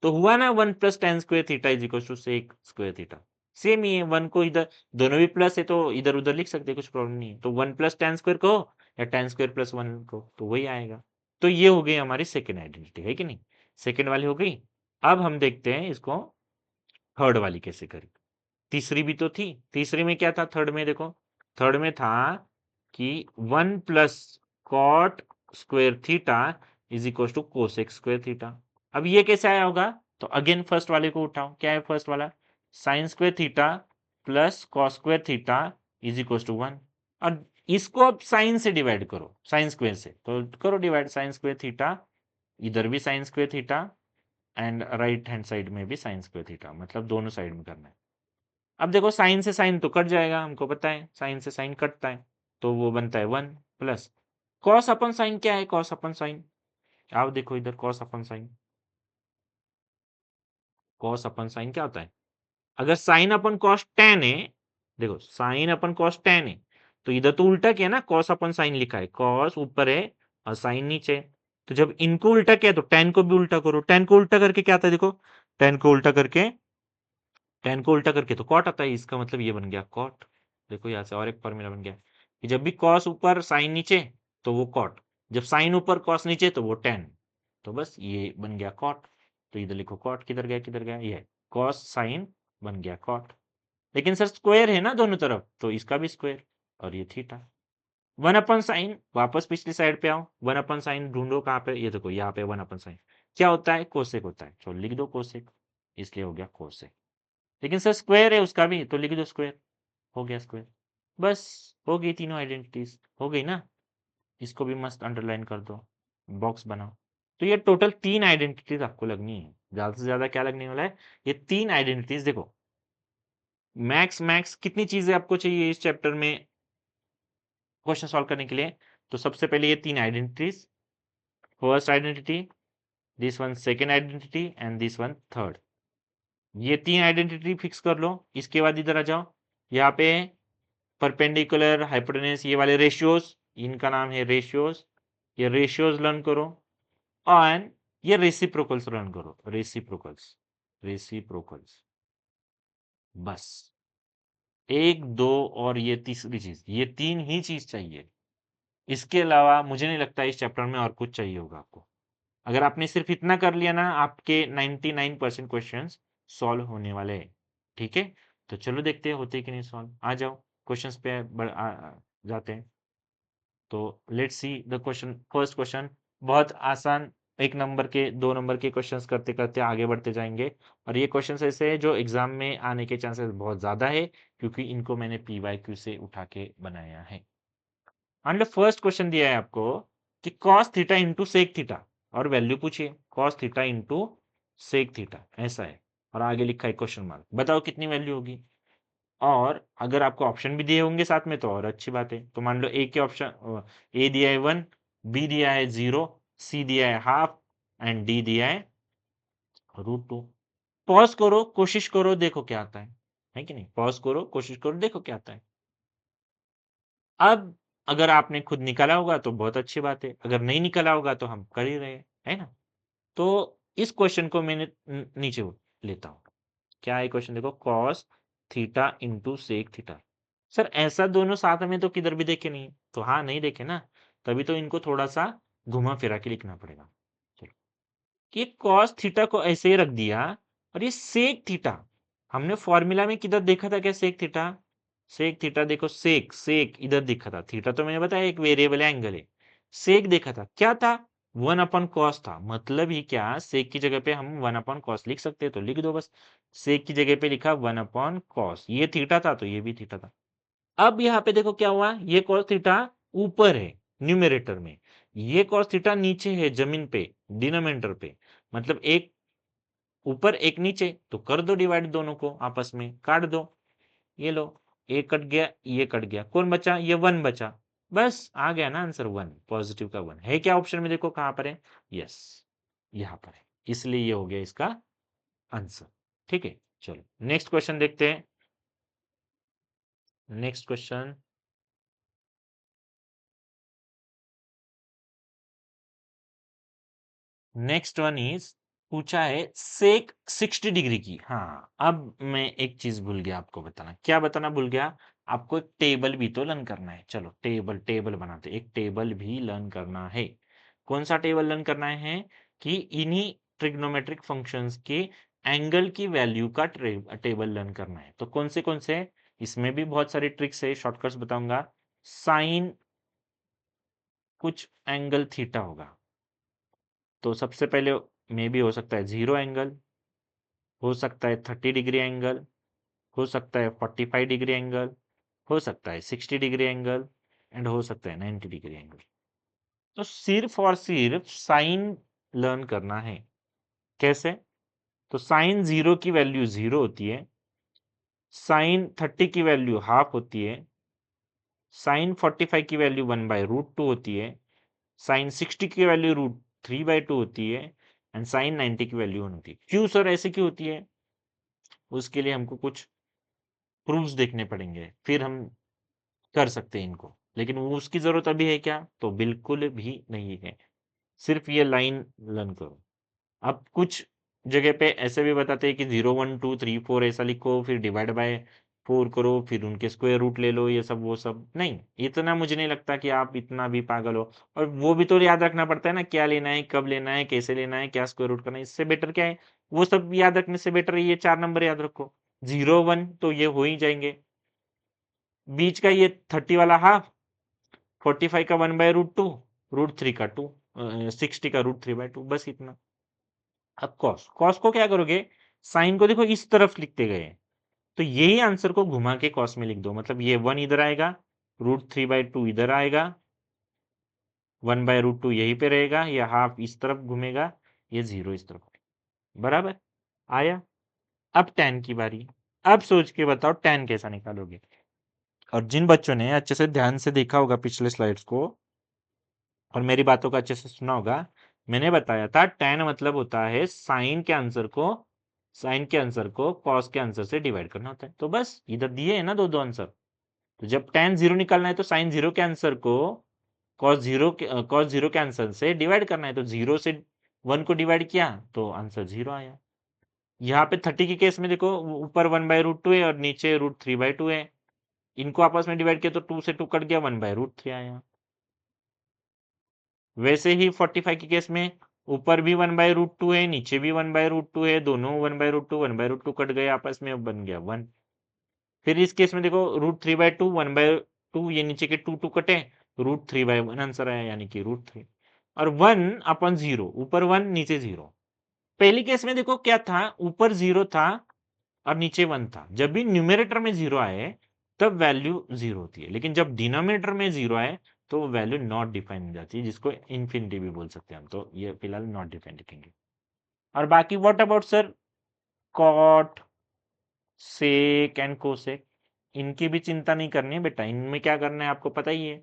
तो हुआ ना 1 plus tan square theta is equal to sec square theta. Same ही है, 1 को इधर, दोनों भी प्लस है तो इधर उधर लिख सकते हैं, कुछ प्रॉब्लम नहीं है। तो 1 प्लस tan स्क्वायर को या tan स्क्वायर प्लस 1 को, तो वही आएगा। तो ये हो गई हमारी सेकेंड आइडेंटिटी, है कि नहीं? सेकेंड वाली हो गई। अब हम देखते हैं इसको थर्ड वाली कैसे करें। तीसरी भी तो थी, तीसरी में क्या था? थर्ड में देखो, थर्ड में था कि 1 plus cot square theta is equal to cosec square theta. अब ये कैसे आया होगा? तो अगेन फर्स्ट वाले को उठाओ, क्या है फर्स्ट वाला, sine square theta plus cos square theta is equal to 1। और इसको अब साइन से डिवाइड करो, साइन स्क्वायर से, तो करो डिवाइड, साइन स्क्वायर थीटा, इधर भी sign square theta and right hand side में भी साइन स्क्वायर थीटा, मतलब दोनों साइड में करना है। अब देखो साइन से साइन तो कट जाएगा, हमको पता है साइन से साइन कटता है, तो वो बनता है 1 प्लस कॉस अपन साइन, क्या है कॉस अपन साइन, आप देखो इधर कॉस अपन साइन, कॉस अपन साइन क्या होता है, अगर साइन अपन कॉस टेन है, देखो साइन अपन कॉस टेन है, तो इधर तो उल्टा किया ना, कॉस अपन साइन लिखा है, कॉस ऊपर है और साइन नीचे, तो जब इनको उल्टा किया तो टेन को भी उल्टा करो, टेन को उल्टा करके क्या आता है, देखो टेन को उल्टा करके, टेन को उल्टा करके तो कॉट आता है, इसका मतलब ये बन गया कॉट। देखो यहाँ से और एक फॉर्मूला बन गया कि जब भी कॉस ऊपर साइन नीचे तो वो कॉट, जब साइन ऊपर कॉस नीचे तो वो टेन, तो बस ये बन गया कॉट। तो इधर लिखो कॉट, किधर गया किधर गया, ये कॉस साइन बन गया कॉट। लेकिन सर स्क्वायर है ना दोनों तरफ, तो इसका भी स्क्वायर, और ये थीटा। वन अपन साइन, वापस पिछली साइड पे आओ, वन अपन साइन ढूंढो कहाँ पे, ये देखो यहाँ पे वन अपन साइन क्या होता है, कोसेक होता है, चलो लिख दो कोसेक, इसलिए हो गया कोसेक। लेकिन सर स्क्वायर है उसका भी, तो लिख दो स्क्वायर, हो गया स्क्वायर। बस हो गई तीनों आइडेंटिटीज, हो गई ना, इसको भी मस्त अंडरलाइन कर दो, बॉक्स बनाओ। तो ये टोटल तीन आइडेंटिटीज आपको लगनी है, ज्यादा से ज्यादा क्या लगने वाला है, ये तीन आइडेंटिटीज। देखो मैक्स मैक्स कितनी चीजें आपको चाहिए इस चैप्टर में क्वेश्चन सॉल्व करने के लिए, तो सबसे पहले ये तीन identities, first identity, this one second identity and this one third, ये तीन आइडेंटिटी फिक्स कर लो। इसके बाद इधर आ जाओ, यहाँ पे परपेंडिकुलर हाइपोटेनस ये वाले रेशियोज, इनका नाम है रेशियोज, ये रेशियोज लर्न करो, और ये रेसिप्रोकल्स लर्न करो, रेसिप्रोकल्स, रेसिप्रोकल्स, बस एक दो, और ये तीसरी चीज, ये तीन ही चीज चाहिए, इसके अलावा मुझे नहीं लगता इस चैप्टर में और कुछ चाहिए होगा आपको। अगर आपने सिर्फ इतना कर लिया ना, आपके 99% क्वेश्चंस सॉल्व होने वाले हैं। ठीक है, तो चलो देखते हैं होते कि नहीं सॉल्व, आ जाओ क्वेश्चंस पे जाते हैं। तो let's see the question, first question बहुत आसान, एक नंबर के दो नंबर के क्वेश्चंस करते करते आगे बढ़ते जाएंगे, और ये क्वेश्चंस ऐसे हैं जो एग्जाम में आने के चांसेस बहुत ज्यादा है, क्योंकि इनको मैंने पीवाईक्यू से उठा के बनाया है। मान लो फर्स्ट क्वेश्चन दिया है आपको कि cos theta into sec theta, और वैल्यू पूछिए cos theta into sec theta, ऐसा है, और आगे लिखा है क्वेश्चन मार्क, बताओ कितनी वैल्यू होगी। और अगर आपको ऑप्शन भी दिए होंगे साथ में तो और अच्छी बात है। तो मान लो ए के ऑप्शन, ए दिया है 1, बी दिया है 0, सी दिया है हाफ एंड डी दिया है √2। पॉज करो, कोशिश करो, देखो क्या आता है कि नहीं, पॉज करो कोशिश करो, देखो क्या आता है। अब अगर आपने खुद निकाला होगा तो बहुत अच्छी बात है, अगर नहीं निकाला होगा तो हम कर ही रहे हैं, है ना। तो इस क्वेश्चन को मैंने नीचे लेता हूं, क्या है क्वेश्चन, देखो cos theta into sec theta. Sir ऐसा दोनों साथ में तो किधर भी देखे नहीं, तो हाँ नहीं देखे ना, तभी तो इनको थोड़ा सा घुमा फिरा के लिखना पड़ेगा। चलो, कि cos थीटा को ऐसे ही रख दिया, और ये सेक थीटा हमने फॉर्मूला में किधर देखा था, क्या सेक थीटा, सेक थीटा देखो, सेक सेक इधर दिखा था, थीटा तो मैंने बताया एक वेरिएबल एंगल है, सेक देखा था क्या था, 1/cos था, मतलब ही क्या, सेक की जगह पे हम 1/cos लिख सकते हैं, तो लिख दो बस, सेक की जगह पे लिखा 1/cos, ये थीटा था तो ये भी थीटा था। अब यहाँ पे देखो क्या हुआ, ये cos थीटा ऊपर है न्यूमेरेटर में, ये cos थीटा नीचे है जमीन पे डिनोमिनेटर पे, मतलब एक ऊपर एक नीचे, तो कर दो डिवाइड दोनों को आपस में काट दो, ये लो, एक कट गया ये कट गया, कौन बचा, ये 1 बचा, बस आ गया ना आंसर 1, पॉजिटिव का 1 है क्या ऑप्शन में, देखो कहां पर है, यस यहां पर है, इसलिए ये हो गया इसका आंसर। ठीक है, चलो नेक्स्ट क्वेश्चन देखते हैं, next question, next one is, पूछा है सेक 60 डिग्री की। हाँ अब मैं एक चीज भूल गया आपको बताना, क्या बताना भूल गया, आपको एक टेबल भी तो लर्न करना है, चलो टेबल टेबल बनाते, एक टेबल भी लर्न करना है। कौन सा टेबल लर्न करना है, कि इन्हीं ट्रिग्नोमेट्रिक फंक्शंस के एंगल की वैल्यू का टेबल लर्न करना है। तो कौन से, इसमें भी बहुत सारे ट्रिक्स है, शॉर्टकट्स बताऊंगा। साइन कुछ एंगल थीटा होगा, तो सबसे पहले मे भी हो सकता है 0 एंगल, हो सकता है 30 डिग्री एंगल, हो सकता है 45 डिग्री एंगल, हो सकता है 60 डिग्री एंगल एंड हो सकता है 90 डिग्री एंगल। तो सिर्फ और सिर्फ साइन लर्न करना है। कैसे? तो साइन 0 की वैल्यू 0 होती है, साइन 30 की वैल्यू हाफ होती है, साइन 45 की वैल्यू 1/√2 होती है, साइन 60 की वैल्यू √3/2 होती है एंड साइन 90 की वैल्यू 1 होती है। क्यों सर ऐसे क्यों होती है? उसके लिए हमको कुछ प्रूफ्स देखने पड़ेंगे, फिर हम कर सकते हैं इनको। लेकिन वो उसकी ज़रूरत अभी है क्या? तो बिल्कुल भी नहीं है। सिर्फ ये लाइन लर्न करो। अब कुछ जगह पे ऐसे भी बताते हैं कि 0, 1, 2, 3, 4 ऐसा लिखो, फिर डिवाइड बाय 4 करो, फिर उनके स्क्वायर रूट ले लो, ये सब वो सब। नहीं, इतना मुझे नहीं लगता कि आप इतना भी पागल हो। और वो भी तो याद रखना पड़ता है ना, क्या लेना है, कब लेना है, कैसे लेना है, क्या स्क्वायर रूट करना है। इससे बेटर क्या है? वो सब याद रखने से बेटर है ये 4 नंबर याद रखो। 0, 1 तो ये हो ही जाएंगे। बीच का ये 30 वाला हाफ, 45 का 1/√2, √3 का 2, 60 का √3/2, बस इतना। अब कॉस, कॉस को क्या करोगे? साइन को देखो इस तरफ लिखते गए हैं, तो यही आंसर को घुमा के कॉस में लिख दो। मतलब ये 1 इधर आएगा, √3/2 इधर आएगा, 1/√2 यहीं पे रहेगा, ये हाफ इस तरफ घूमेगा, ये 0 इस तरफ। बराबर? आया? अब tan की बारी। अब सोच के बताओ tan कैसा निकालोगे? और जिन बच्चों ने अच्छे से ध्यान से देखा होगा पिछले स्लाइड्स को और मेरी बातों को अच्छे से सुना होगा, मैंने बताया था tan मतलब होता है साइन के आंसर को कॉस के आंसर से डिवाइड करना होता है। तो बस इधर दिए है ना दो आंसर। तो जब tan 0 निकालना है तो साइन 0 के आंसर को कॉस 0 के आंसर से डिवाइड करना है। तो 0 से 1 को डिवाइड किया तो आंसर 0 आया। यहाँ पे 30 के केस में देखो ऊपर 1/√2 है और नीचे √3/2 है। इनको आपस में डिवाइड किया तो 2 से 2 कट गया, 1/√3 आया। वैसे ही 45 के केस में ऊपर भी 1/√2 है, नीचे भी 1/√2 है, दोनों 1/√2 कट गए आपस में, बन गया 1। फिर इस केस में देखो √3/2, 1/2, ये नीचे के 2 कटे, √3/1 आंसर आया, यानी कि √3। और 1/0, ऊपर 1 नीचे 0। पहली केस में देखो क्या था, ऊपर 0 था और नीचे 1 था। जब भी न्यूमरेटर में 0 आए तब वैल्यू 0 होती है, लेकिन जब डिनोमिनेटर में 0 आए तो वो वैल्यू नॉट डिफाइन हो जाती है, जिसको इन्फिनिटी भी बोल सकते हैं हम। तो ये फिलहाल नॉट डिफाइन लिखेंगे। और बाकी what about sir cot, sec and cosec, इनकी भी चिंता नहीं करनी है बेटा। इनमें क्या करना है आपको पता ही है।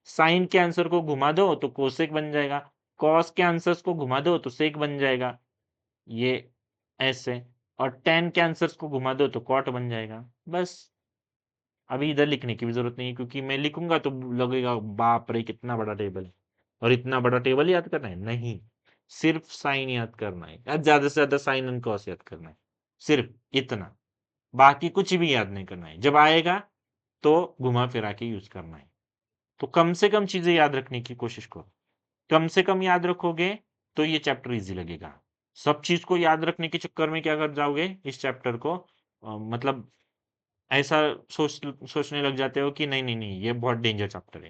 साइन के आंसर को घुमा दो तो कोसेक बन जाएगा, कॉस के आंसर्स को घुमा दो तो सेक बन जाएगा, ये ऐसे। और टेन के आंसर्स को घुमा दो तो कॉट बन जाएगा। बस अभी इधर लिखने की भी जरूरत नहीं है, क्योंकि मैं लिखूंगा तो लगेगा बाप रे कितना बड़ा टेबल है, और इतना बड़ा टेबल याद करना है। नहीं, सिर्फ साइन याद करना है, या ज्यादा से ज्यादा साइन एंड कॉस याद करना है, सिर्फ इतना। बाकी कुछ भी याद नहीं करना है। जब आएगा तो घुमा फिरा के यूज करना है। तो कम से कम चीजें याद रखने की कोशिश करो। कम से कम याद रखोगे तो ये चैप्टर इजी लगेगा। सब चीज को याद रखने के चक्कर में क्या कर जाओगे, इस चैप्टर को मतलब ऐसा सोचने लग जाते हो कि नहीं नहीं नहीं ये बहुत डेंजर चैप्टर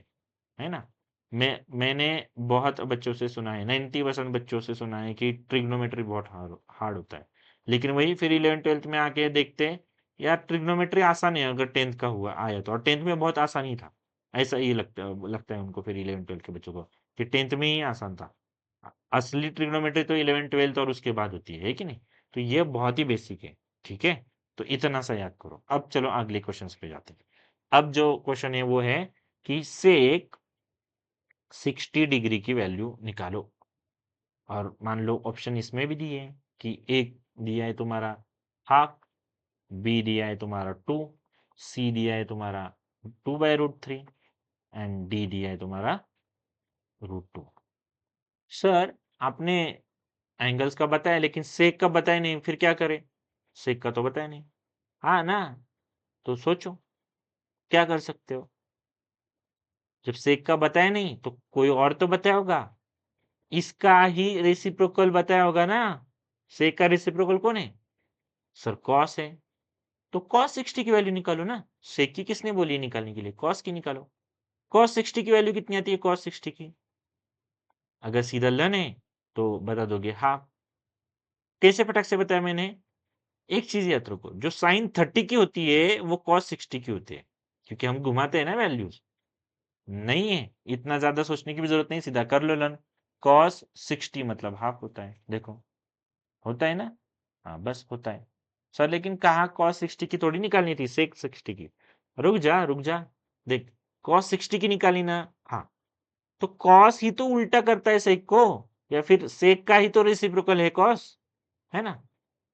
है ना। मैंने बहुत बच्चों से सुना है, 90% बच्चों से सुना है कि ट्रिग्नोमेट्री बहुत हार्ड होता है। लेकिन वही फिर 11th 12th में आके देखते हैं यार ट्रिग्नोमेट्री आसान है अगर 10th का हुआ आया तो, और 10th में बहुत आसान ही था। ऐसा ये लगता है उनको फिर 11th 12th के बच्चों को कि 10th में ही आसान था। असली ट्रिग्नोमेट्री तो 11th 12th और उसके बाद होती है कि नहीं। तो ये बहुत ही बेसिक है। ठीक है, तो इतना सा याद करो। अब चलो अगले क्वेश्चन पे जाते हैं। अब जो क्वेश्चन है वो है कि सेक 60 डिग्री की वैल्यू निकालो। और मान लो ऑप्शन इसमें भी दिए हैं कि एक दिया है तुम्हारा हाफ, बी दिया है तुम्हारा 2, सी दिया है तुम्हारा 2/√3 एंड डी दिया है तुम्हारा √2। सर आपने एंगल्स का बताया लेकिन सेक का बताया नहीं, फिर क्या करें? सेक का तो बताया नहीं। हाँ ना, तो सोचो क्या कर सकते हो। जब सेक का बताया नहीं तो कोई और तो बताया होगा, इसका ही रेसिप्रोकल बताया होगा ना। सेक का रेसिप्रोकल कौन है? सर कॉस है। तो कॉस 60 की वैल्यू निकालो ना। सेक की किसने बोली निकालने के लिए? कॉस की निकालो। कॉस 60 की वैल्यू कितनी आती है? कॉस 60 की अगर सीधा लन है तो बता दोगे हाफ। कैसे फटक से बताया मैंने? एक चीज याद रखो, जो साइन 30 की होती है वो कॉस 60 की होती है, क्योंकि हम घुमाते हैं ना वैल्यूज। नहीं है, इतना ज्यादा सोचने की भी जरूरत नहीं, सीधा कर लो लन। कॉस 60 मतलब हाफ होता है, देखो होता है ना। हाँ बस होता है सर, लेकिन कहाँ कॉस 60 की थोड़ी निकालनी थी, सेक 60 की। रुक जा रुक जा, देख कॉस 60 की निकाली ना। हाँ, तो कॉस ही तो उल्टा करता है सेक को, या फिर सेक का ही तो रेसिप्रोकल है कॉस, है ना।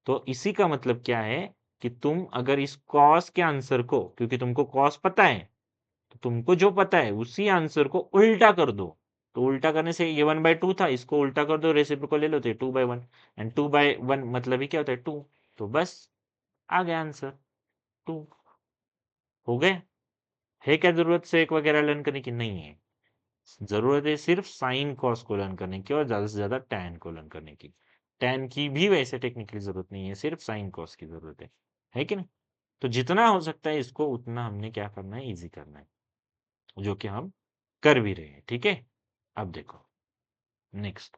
तो इसी का मतलब क्या है कि तुम अगर इस कॉस के आंसर को, क्योंकि तुमको कॉस पता है, तो तुमको जो पता है उसी आंसर को उल्टा कर दो। तो उल्टा करने से ये 1/2 था, इसको उल्टा कर दो, रेसिप्रोकल ले लो तो 2/1, एंड 2/1 मतलब ही क्या होता है 2। तो बस आ गया आंसर 2। हो गए। है क्या जरूरत से एक वगैरह लर्न करने की? नहीं है। जरूरत है सिर्फ साइन कॉस को लर्न करने की और ज्यादा से ज्यादा टैन को लर्न करने की। टैन की भी वैसे टेक्निकली जरूरत नहीं है, सिर्फ साइन कॉस की जरूरत है कि नहीं। तो जितना हो सकता है इसको उतना हमने क्या करना है, इजी करना है, जो कि हम कर भी रहे हैं। ठीक है, अब देखो नेक्स्ट।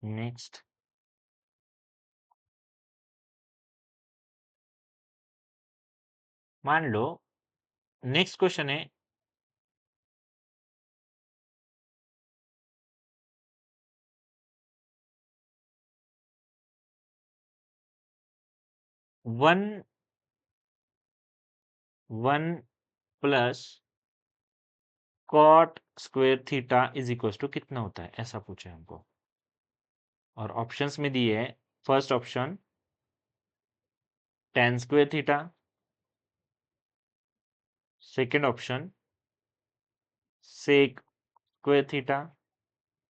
नेक्स्ट मान लो, नेक्स्ट क्वेश्चन है 1 plus cot square theta is equal to कितना होता है, ऐसा पूछा है हमको। और ऑप्शंस में दिए है, first option tan square theta, second option sec square theta,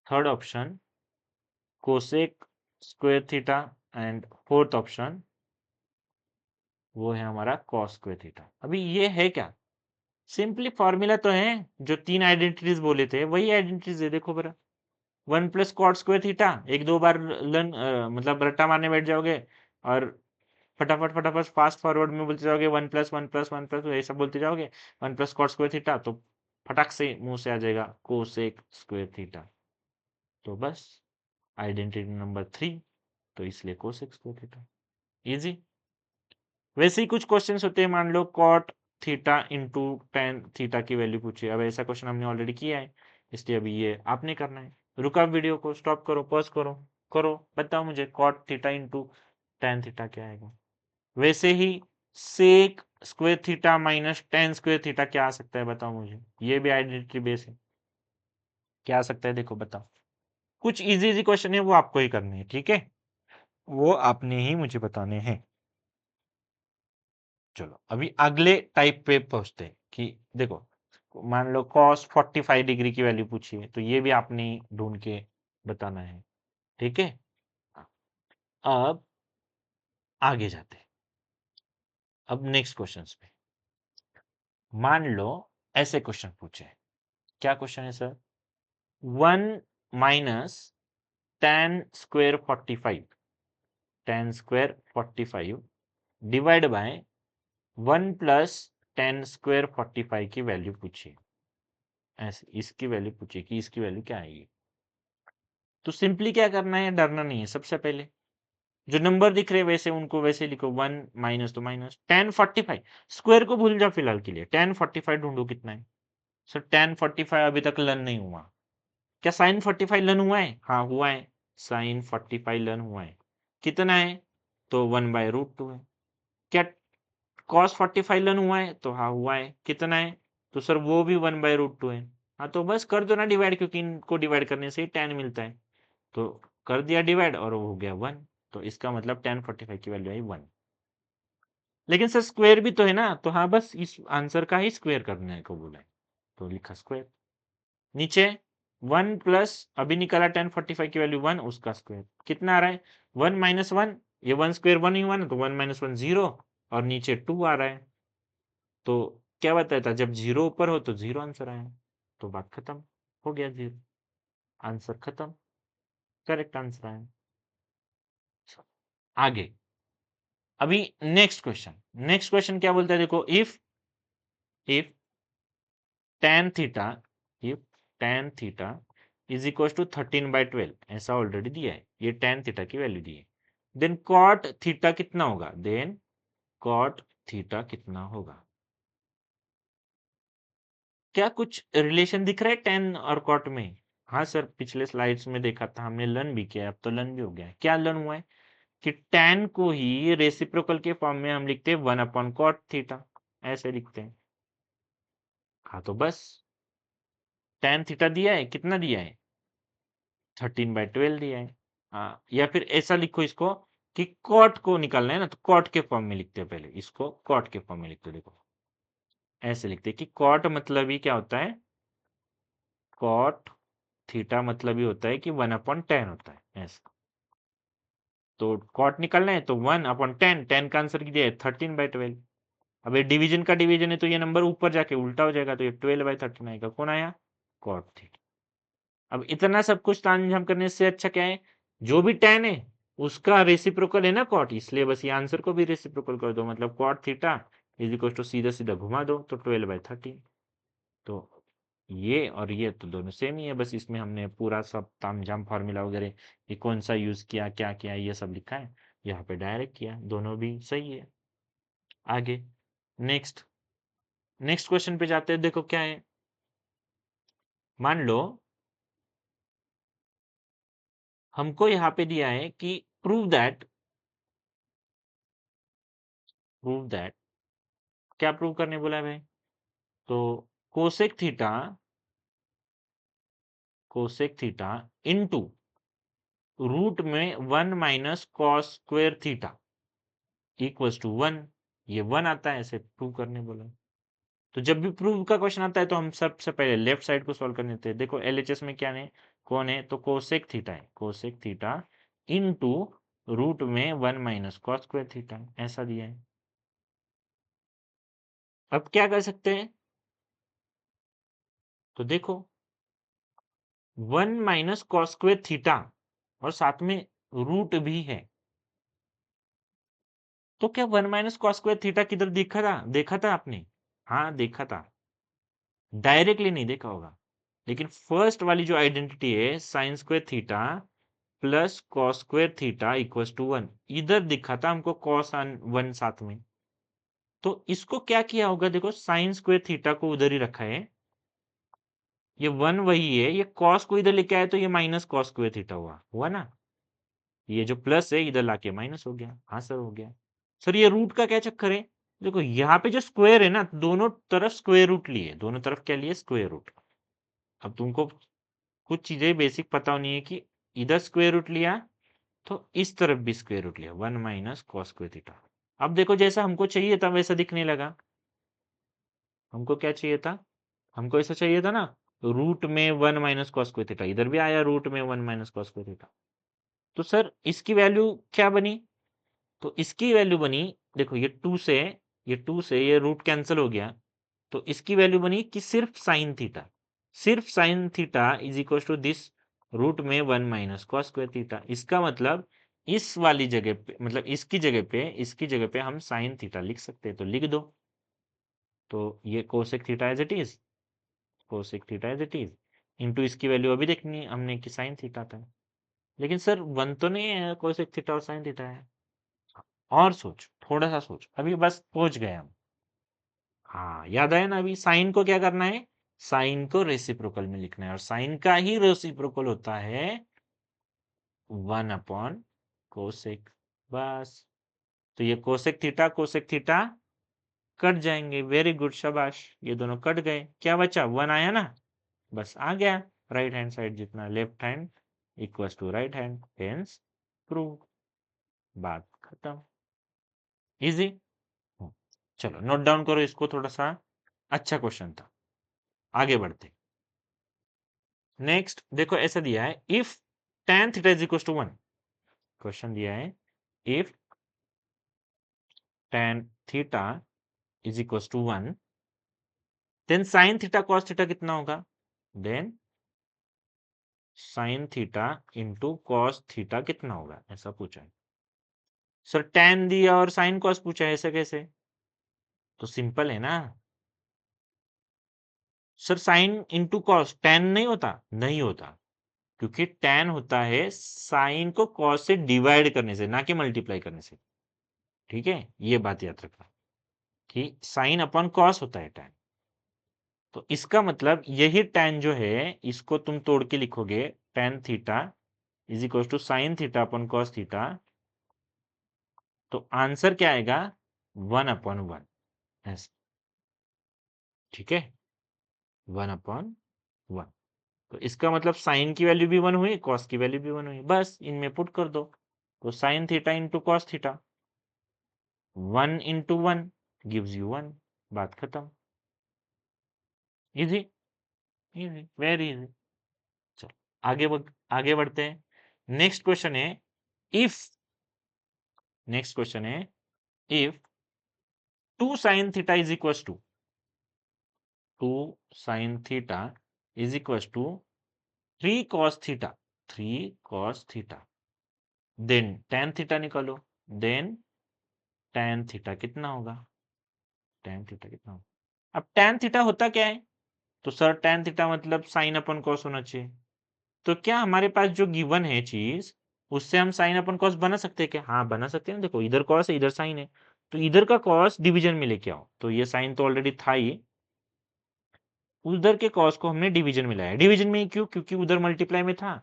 third option cosec square theta, and fourth option वो है हमारा कॉस स्क्वेयर थीटा। अभी ये है क्या, सिंपली फॉर्मूला तो है, जो तीन आइडेंटिटीज बोले थे वही आइडेंटिटीज है, देखो बरा। 1 प्लस कॉट स्क्वेयर थीटा, एक दो बार लन मतलब रट्टा मारने बैठ जाओगे और फटाफट फटाफट फास्ट फॉरवर्ड में बोलते जाओगे, 1 प्लस 1 प्लस 1 प्लस ऐसा बोलते जाओगे। 1 प्लस कॉट स्क्वेयर थीटा, तो फटाक से मुंह से आ जाएगा कोसेक स्क्वेयर थीटा। तो बस आइडेंटिटी नंबर 3, तो इसलिए कोसेक स्क्वेयर थीटा। इजी। वैसे ही कुछ क्वेश्चंस होते हैं, मान लो cot theta into tan theta की वैल्यू पूछी, अब ऐसा क्वेश्चन हमने ऑलरेडी किया है, इसलिए अभी ये आपने करना है। रुका वीडियो को, स्टॉप करो, पॉज करो, करो बताओ मुझे cot theta into tan theta क्या आएगा। वैसे ही sec square theta minus tan square theta क्या आ सकता है, बताओ मुझे, ये भी आइडेंटिटी बेस है, क्या आ सकता है देखो बताओ। कुछ इजी इजी क्वेश्चन है, वो आपको ही करने हैं, ठीक है, वो आपने ही मुझे बताने हैं। चलो अभी अगले टाइप पे पहुंचते हैं कि देखो, मान लो cos 45 डिग्री की वैल्यू पूछी है, तो ये भी आपने ढूंढ के बताना है, ठीक है। अब आगे जाते हैं, अब नेक्स्ट क्वेश्चंस पे। मान लो ऐसे क्वेश्चन पूछे, क्या क्वेश्चन है sir, 1 - tan² 45, tan² 45 divide by 1 + tan² 45 की वैल्यू पूछिए, ऐसे इसकी वैल्यू पूछिए कि इसकी वैल्यू क्या आएगी। तो सिंपली क्या करना है, डरना नहीं है। सबसे पहले जो नंबर दिख रहे हैं वैसे उनको वैसे लिखो, 1 माइनस तो माइनस, tan45 स्क्वायर को भूल जाओ फिलहाल के लिए, tan45 ढूंढो कितना है। सर tan45 अभी तक लर्न नहीं हुआ, क्या sin45 लर्न हुआ है? हाँ हुआ है, sin45 लर्न हुआ है, कितना है, तो 1/√2 है। क्या cos45 लर्न हुआ है? तो हाँ हुआ है, कितना है, तो सर वो भी 1/√2 है। हाँ तो बस कर दो ना डिवाइड, क्योंकि इनको डिवाइड करने से ही tan मिलता है, तो कर दिया डिवाइड और वो हो गया 1। तो इसका मतलब tan45 की वैल्यू आई 1। लेकिन सर स्क्वायर भी तो है ना, तो हाँ बस इस आंसर का ही स्क्वायर करने को बोला है, तो लिखा स्क्वायर। नीचे 1 प्लस अभी निकाला tan45 की वैल्यू 1, उसका स्क्वायर कितना आ रहा है, 1 - 1, ये 1² 1 ही 1, तो 1 - 1 0, और नीचे 2 आ रहा है। तो क्या बताया था, जब जीरो ऊपर हो तो जीरो आंसर आया, तो बात खत्म, हो गया जीरो, आंसर खत्म, करेक्ट आंसर आया। आगे अभी नेक्स्ट क्वेश्चन क्या बोलता है देखो, if tan theta, if tan theta is equal to 13/12, ऐसा ऑलरेडी दिया है, ये tan थीटा की वैल्यू दी है। देन cot थीटा कितना होगा, देन cot थीटा कितना होगा? क्या कुछ रिलेशन दिख रहा है tan और cot में? हाँ सर, पिछले स्लाइड्स में देखा था हमने, लर्न भी किया, अब तो लर्न भी हो गया है। क्या लर्न हुआ है कि tan को ही रेसिप्रोकल के फॉर्म में हम लिखते हैं 1/cot थीटा, ऐसे लिखते हैं। हाँ तो बस tan थीटा दिया है, कितना दिया है, 13/12 दिया है। हाँ, या फिर ऐसा लिखो इसको कि कॉट को निकालना है ना, तो कॉट के फॉर्म में लिखते हैं, पहले इसको कॉट के फॉर्म में लिखते हैं। देखो ऐसे लिखते हैं कि कॉट मतलब ही क्या होता है, कॉट थीटा मतलब ही होता है कि 1/10 होता है, ऐसा। तो कॉट निकालना है तो 1/10, 10 का आंसर दिया है 13/12। अब ये डिवीजन का डिवीजन है तो ये नंबर ऊपर जाके उल्टा हो जाएगा, तो ये 12/13 आएगा। कौन आया, कॉट थीटा। अब इतना सब कुछ तामझाम करने से अच्छा क्या है, जो भी tan है उसका रेसिप्रोकल है ना cot, इसलिए बस ये आंसर को भी रेसिप्रोकल कर दो, मतलब cot theta is equal to सीधा सीधा घुमा दो तो 12/13। तो ये और ये तो दोनों सेम ही है, बस इसमें हमने पूरा सब तामझाम फार्मूला वगैरह ये कौन सा यूज किया, क्या किया, ये सब लिखा है, यहाँ पे डायरेक्ट किया, दोनों भी सही है। आगे नेक्स्ट नेक्स्ट क्वेश्चन पे जाते हैं। देखो क्या है, मान लो हमको यहाँ पे दिया है कि प्रूव दैट, क्या प्रूव करने बोला है भाई, तो कोसेक थीटा इनटू रूट में 1 - cos² थीटा इक्वल्स टू 1, ये 1 आता है, ऐसे प्रूव करने बोला। तो जब भी प्रूव का क्वेश्चन आता है तो हम सबसे पहले लेफ्ट साइड को सॉल्व करने देते हैं। देखो एलएचएस में क्या है, कौन है, तो कोसेक थीटा है, कोसेक थीटा इनटू रूट में 1 - cos² थीटा, ऐसा दिया है। अब क्या कर सकते हैं, तो देखो 1 - cos² थीटा और साथ में रूट भी है, तो क्या 1 - cos² थीटा किधर देखा था आपने? हाँ देखा था, डायरेक्टली नहीं देखा होगा, लेकिन फर्स्ट वाली जो आइडेंटिटी है sin² theta plus cos² theta equals to 1, इधर दिखा था हमको cos 1 साथ में। तो इसको क्या किया होगा, देखो sin² थीटा को उधर ही रखा है, ये 1 वही है, ये cos को इधर लेके आया तो ये -cos² थीटा हुआ ना, ये जो प्लस है इधर लाके माइनस हो गया। हाँ सर हो गया। सर ये रूट का क्या चक्कर है, देखो यहाँ पे जो स्क्वायर है ना, दोनों तरफ स्क्वायर रूट लिए, दोनों तरफ क्या लिए, स्क्वायर रूट। अब तुमको कुछ चीजें बेसिक पता होनी है कि इधर स्क्वायर रूट लिया तो इस तरफ भी स्क्वायर रूट लिया, 1 - cos² थीटा। अब देखो जैसा हमको चाहिए था वैसा दिखने लगा, हमको क्या चाहिए था, हमको ऐसा चाहिए था ना, रूट में 1 - cos² थीटा, इधर भी आया रूट में 1 - cos² थीटा। तो सर इसकी वैल्यू क्या बनी, तो इसकी वैल्यू बनी, देखो ये 2 से ये रूट कैंसिल हो गया, तो इसकी वैल्यू बनी कि सिर्फ sine theta is equal to this root में 1 - cos² थीटा। इसका मतलब इस वाली जगह पे, मतलब इसकी जगह पे हम साइन थीटा लिख सकते हैं, तो लिख दो। तो ये cosec theta as it is, cosec theta as it is into इसकी वैल्यू अभी देखनी है हमने कि साइन थीटा था, लेकिन सर 1 तो नहीं है, कोसेक थीटा और साइन थीटा है। और सोच, थोड़ा सा सोच, अभी बस पहुंच गए हम। हाँ याद आया ना, अभी साइन को क्या करना है, साइन को रेसिप्रोकल में लिखना है, और साइन का ही रेसिप्रोकल होता है 1/कोसेक, बस। तो ये कोसेक थीटा कट जाएंगे, वेरी गुड, शाबाश, ये दोनों कट गए, क्या बचा, 1 आया ना, बस आ गया राइट हैंड साइड जितना, left hand equals to right hand, hence prove, बात खत्म, इजी। चलो नोट डाउन करो इसको थोड़ा सा, अच्छा क्वेश्चन था। आगे बढ़ते, नेक्स्ट देखो ऐसा दिया है, if tan theta is equal to 1, question दिया है if tan theta is equal to 1, then sin theta cos theta कितना होगा, then sin theta into cos theta कितना होगा, ऐसा पूछा है। सर tan दिया और sin cos पूछा है, ऐसा कैसे, तो सिंपल है ना, sir sine into cos tan नहीं होता, नहीं होता, क्योंकि टेन होता है साइन को कॉस से डिवाइड करने से, ना कि मल्टीप्लाई करने से। ठीक है, ये बात याद रखना कि साइन अपॉन कॉस होता है टेन। तो इसका मतलब यही टेन जो है इसको तुम तोड़ के लिखोगे, tan theta is equal to sine theta upon cos theta. तो आंसर क्या आएगा, 1/1। ऐसे, ठीक है, 1/1। तो इसका मतलब साइन की वैल्यू भी 1 हुई, कॉस की वैल्यू भी 1 हुई, बस इनमें पुट कर दो। तो sine theta into cos theta, 1 into 1 gives you 1, बात खत्म। Easy, easy, very easy. चलो आगे बढ़ते हैं। नेक्स्ट क्वेश्चन है, इफ नेक्स्ट क्वेश्चन है, if 2 sine theta is equal to 2 sine theta is equal to 3 cos theta, 3 cos theta, then tan theta निकालो। Then tan theta कितना होगा, tan थीटा कितना होगा। अब tan थीटा होता क्या है, तो सर tan थीटा मतलब साइन अपन कॉस होना चाहिए। तो क्या हमारे पास जो गिवन है चीज, उससे हम साइन अपन कॉस बना सकते हैं क्या? हाँ बना सकते हैं। देखो इधर कॉस है इधर साइन है, तो इधर का कॉस डिवीजन में लेके आओ। तो ये साइन तो ऑलरेडी था ही, उधर के कॉस को हमने डिवीजन में लाया। डिवीजन में ही क्यों, क्योंकि उधर मल्टीप्लाई में था,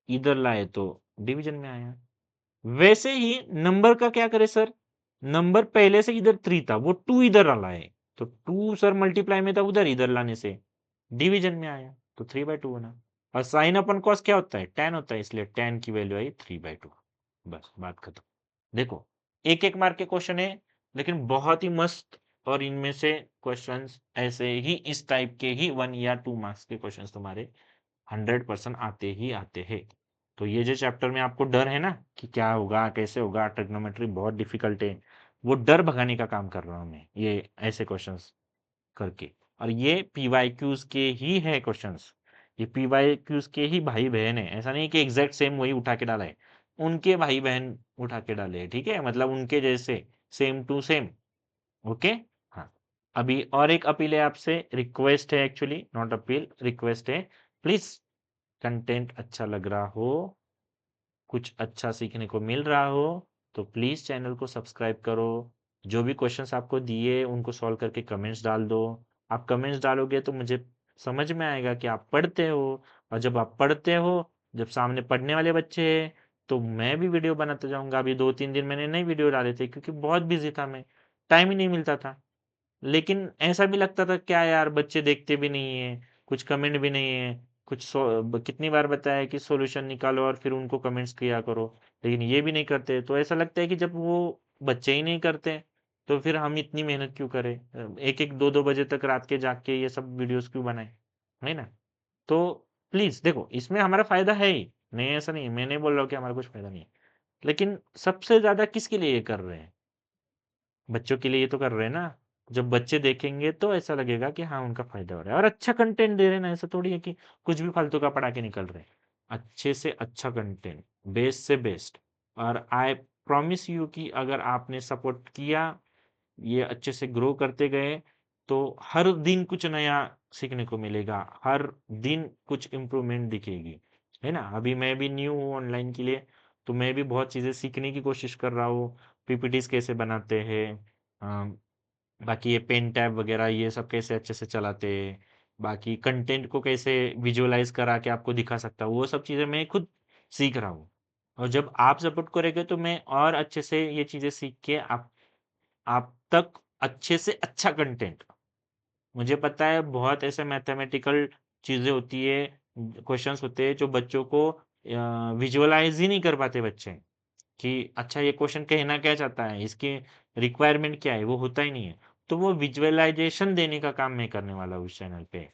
इधर लाए तो डिवीजन में आया। वैसे ही नंबर का क्या करे सर, नंबर पहले से इधर 3 था, वो 2 इधर लाए, तो 2 सर मल्टीप्लाई में था, उधर इधर लाने से डिवीजन में आया, तो 3/2 बना। और साइन अपन कॉस क्या होता है, tan होता है, इसलिए tan की वैल्यू आई 3/2। बस बात खत्म। देखो एक एक मार्क के क्वेश्चन है, लेकिन बहुत ही मस्त। और इनमें से क्वेश्चंस ऐसे ही इस टाइप के ही 1 या 2 मार्क्स के क्वेश्चंस तुम्हारे 100% आते ही आते हैं। तो ये जो चैप्टर में आपको डर है ना कि क्या होगा कैसे होगा, ट्रिग्नोमेट्री बहुत डिफिकल्ट है, वो डर भगाने का काम कर रहा हूं मैं ये ऐसे क्वेश्चंस करके। और ये पीवाईक्यूज के ही है क्वेश्चंस, ये पीवाईक्यूज के ही भाई बहन है, ऐसा नहीं कि एग्जैक्ट सेम वही उठा के डाला है, उनके भाई बहन उठा के डाले हैं। ठीक है, मतलब उनके जैसे सेम टू सेम। ओके। हाँ, अभी और एक अपील है आपसे, रिक्वेस्ट है, एक्चुअली नॉट अपील, रिक्वेस्ट है। प्लीज कंटेंट अच्छा लग रहा हो, कुछ अच्छा सीखने को मिल रहा हो, तो प्लीज चैनल को सब्सक्राइब करो। जो भी क्वेश्चंस आपको दिए उनको सॉल्व करके कमेंट्स डाल दो। आप कमेंट्स डालोगे तो मुझे समझ में आएगा कि आप पढ़ते हो। और जब आप पढ़ते हो, जब सामने पढ़ने वाले बच्चे हैं, तो मैं भी वीडियो बनाता जाऊंगा। अभी 2-3 दिन मैंने नई वीडियो डाले थे, क्योंकि बहुत बिजी था मैं, टाइम ही नहीं मिलता था। लेकिन ऐसा भी लगता था क्या यार, बच्चे देखते भी नहीं है, कुछ कमेंट भी नहीं है, कितनी बार बताया कि सॉल्यूशन निकालो और फिर उनको कमेंट्स किया करो, लेकिन ये भी नहीं करते। तो ऐसा लगता है कि जब वो बच्चे ही नहीं करते, तो फिर हम इतनी मेहनत क्यों करें, एक एक दो दो बजे तक रात के जाग के ये सब वीडियोस क्यों बनाए, है ना। तो प्लीज देखो, इसमें हमारा फायदा है ही नहीं, ऐसा नहीं, मैं नहीं बोल रहा हूँ कि हमारा कुछ फायदा नहीं है, लेकिन सबसे ज्यादा किसके लिए ये कर रहे हैं, बच्चों के लिए ये तो कर रहे हैं ना। जब बच्चे देखेंगे तो ऐसा लगेगा कि हाँ उनका फायदा हो रहा है, और अच्छा कंटेंट दे रहे हैं ना, ऐसा थोड़ी है कि कुछ भी फालतू का पढ़ा के निकल रहे हैं। अच्छे से अच्छा कंटेंट, बेस्ट से बेस्ट। और आई प्रॉमिस यू कि अगर आपने सपोर्ट किया, ये अच्छे से ग्रो करते गए, तो हर दिन कुछ नया सीखने को मिलेगा, हर दिन कुछ इम्प्रूवमेंट दिखेगी, है ना। अभी मैं भी न्यू हूँ ऑनलाइन के लिए, तो मैं भी बहुत चीज़ें सीखने की कोशिश कर रहा हूँ। पीपीटीज कैसे बनाते हैं, बाकी ये पेन टैब वगैरह ये सब कैसे अच्छे से चलाते हैं, बाकी कंटेंट को कैसे विजुअलाइज करा के आपको दिखा सकता हूँ, वो सब चीज़ें मैं खुद सीख रहा हूँ। और जब आप सपोर्ट करेंगे तो मैं और अच्छे से ये चीज़ें सीख के आप तक अच्छे से अच्छा कंटेंट। मुझे पता है बहुत ऐसे मैथमेटिकल चीज़ें होती है, क्वेश्चंस होते हैं जो बच्चों को विजुअलाइज ही नहीं कर पाते बच्चे, कि अच्छा ये क्वेश्चन कहना क्या चाहता है, इसकी रिक्वायरमेंट क्या है, वो होता ही नहीं है। तो वो विजुअलाइजेशन देने का काम मैं करने वाला हूँ इस चैनल पे।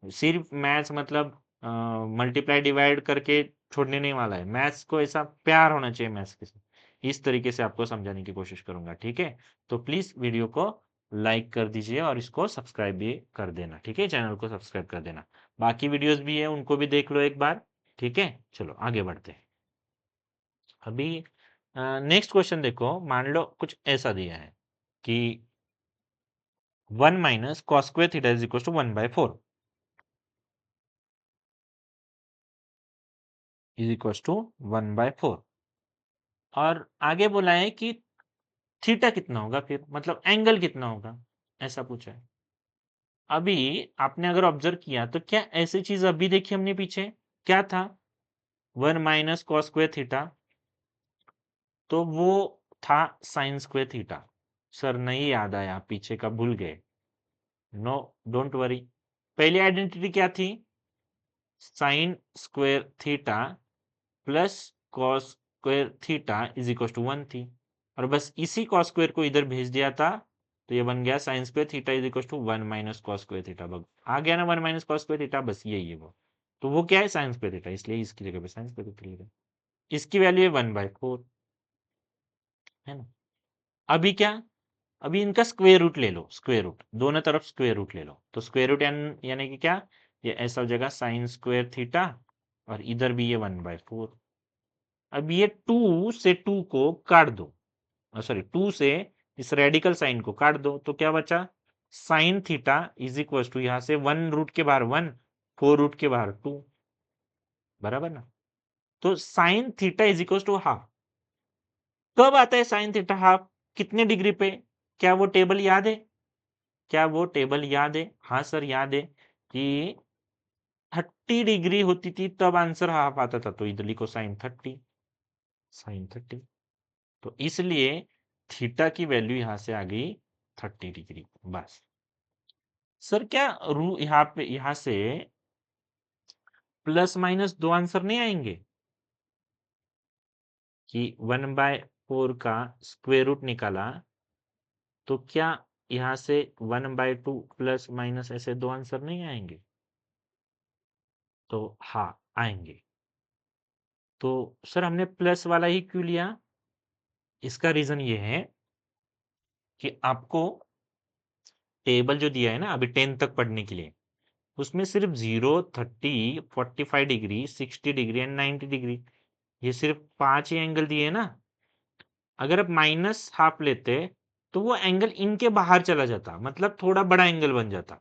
सिर्फ मैथ्स मतलब मल्टीप्लाई डिवाइड करके छोड़ने नहीं वाला है, मैथ्स को ऐसा प्यार होना चाहिए मैथ्स के साथ, इस तरीके से आपको समझाने की कोशिश करूंगा। ठीक है, तो प्लीज वीडियो को लाइक कर दीजिए और इसको सब्सक्राइब भी कर देना। ठीक है, चैनल को सब्सक्राइब कर देना। बाकी वीडियोस भी है, उनको भी देख लो एक बार। ठीक है, चलो आगे बढ़ते हैं। अभी नेक्स्ट क्वेश्चन देखो, मान लो कुछ ऐसा दिया है कि 1 - cos² theta is equal to 1/4। Is equal to 1/4। और आगे बोला है कि थीटा कितना होगा, फिर मतलब एंगल कितना होगा, ऐसा पूछा है। अभी आपने अगर ऑब्जर्व किया तो क्या ऐसी चीज अभी देखी हमने पीछे, क्या था 1 - cos² थीटा, तो वो था sin²थीटा। सर नहीं याद आया, पीछे का भूल गए। No, don't worry. पहली आइडेंटिटी क्या थी, sin²थीटा प्लस cos²थीटा इज इक्वल टू 1 थी, और बस इसी cos² को इधर भेज दिया था, तो ये बन गया sin²थीटा इज इक्वल टू 1 - cos²थीटा। आ गया ना 1 - cos²थीटा, बस यही है वो। तो वो क्या है, sin²थीटा, इसलिए इसकी जगह पे sin²थीटा लिखा। इसकी वैल्यू है 1/4, है ना। अभी क्या, अभी इनका स्क्वायर रूट ले लो, स्क्वायर रूट, दोनों तरफ स्क्वायर रूट ले लो, तो स्क्वायर रूट यानी कि क्या, ये ऐसा हो जाएगा sin²थीटा, और इधर भी ये 1/4। अब ये 2 से 2 को काट दो, सॉरी 2 से इस रेडिकल साइन को काट दो, तो क्या बचा, sine theta is equal to यहां से 1 रूट के बाहर 1, 4 रूट के बाहर 2, बराबर ना। तो sine theta is equal to half. कब आता है साइन थीटा हाफ, कितने डिग्री पे, क्या वो टेबल याद है, क्या वो टेबल याद है, हाँ सर याद है कि 30 डिग्री होती थी तब आंसर हाफ आता था, तो इधर लिखो साइन 30, साइन 30। तो इसलिए थीटा की वैल्यू यहां से आ गई 30 डिग्री, बस। सर क्या रू यहाँ पे, यहां से प्लस माइनस दो आंसर नहीं आएंगे, कि 1/4 का स्क्वायर रूट निकाला, तो क्या यहां से 1/2 प्लस माइनस ऐसे दो आंसर नहीं आएंगे, तो हाँ आएंगे। तो सर हमने प्लस वाला ही क्यों लिया, इसका रीजन ये है कि आपको टेबल जो दिया है ना अभी 10 तक पढ़ने के लिए, उसमें सिर्फ 0, 30, 45 डिग्री, 60 डिग्री एंड 90 डिग्री, ये सिर्फ 5 ही एंगल दिए है ना। अगर आप माइनस हाफ लेते तो वो एंगल इनके बाहर चला जाता, मतलब थोड़ा बड़ा एंगल बन जाता।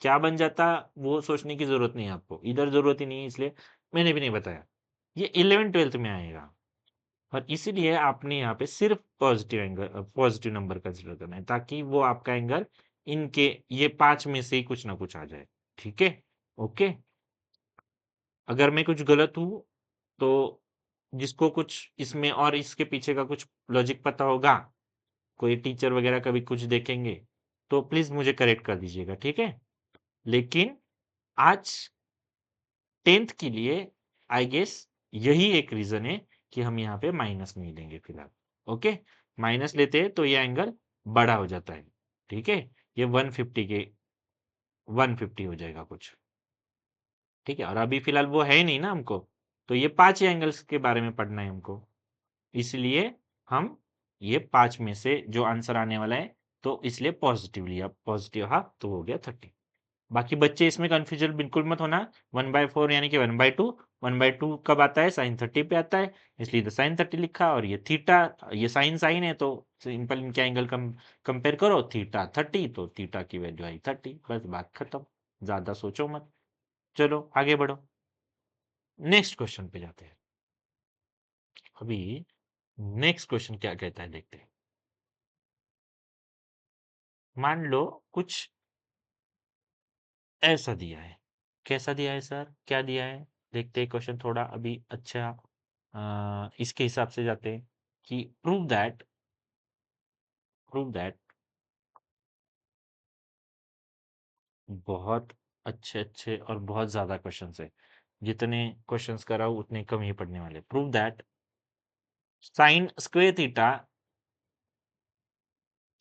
क्या बन जाता वो सोचने की जरूरत नहीं है आपको, इधर जरूरत ही नहीं है, इसलिए मैंने भी नहीं बताया। ये 11th 12th में आएगा, और इसीलिए आपने यहाँ पे सिर्फ positive angle, positive number consider करना है, ताकि वो आपका एंगल इनके ये 5 में से ही कुछ ना कुछ आ जाए। ठीक है, ओके। अगर मैं कुछ गलत हूं तो जिसको कुछ इसमें और इसके पीछे का कुछ लॉजिक पता होगा, कोई टीचर वगैरह कभी कुछ देखेंगे, तो प्लीज मुझे करेक्ट कर दीजिएगा, ठीक है। लेकिन आज 10th के लिए आई गेस यही एक रीजन है कि हम यहाँ पे माइनस नहीं लेंगे फिलहाल। ओके, माइनस लेते हैं तो ये एंगल बड़ा हो जाता है, ठीक है। ये 150 के 150 हो जाएगा कुछ, ठीक है। और अभी फिलहाल वो है ही नहीं ना हमको, तो ये 5 एंगल्स के बारे में पढ़ना है हमको, इसलिए हम ये 5 में से जो आंसर आने वाला है, तो इसलिए पॉजिटिव लिया, पॉजिटिव हाफ, तो हो गया 30। बाकी बच्चे इसमें कंफ्यूजन बिल्कुल मत होना, 1/4 यानी कि 1/2, 1/2 कब आता है, sin 30 पे आता है, इसलिए तो sin 30 लिखा। और ये थीटा, ये साइन साइन है, तो सिंपल इनके एंगल कंपेयर करो, थीटा 30, तो थीटा की वैल्यू आई 30, बस बात खत्म, ज्यादा सोचो मत। चलो आगे बढ़ो, नेक्स्ट क्वेश्चन पे जाते हैं। अभी नेक्स्ट क्वेश्चन क्या कहता है देखते हैं। मान लो कुछ ऐसा दिया है, कैसा दिया है सर, क्या दिया है, देखते हैं क्वेश्चन थोड़ा अभी अच्छा। इसके हिसाब से जाते हैं कि प्रूव दैट बहुत अच्छे अच्छे और बहुत ज्यादा क्वेश्चंस है, जितने क्वेश्चंस कराओ उतने कम ही पढ़ने वाले। Prove that sin²θ,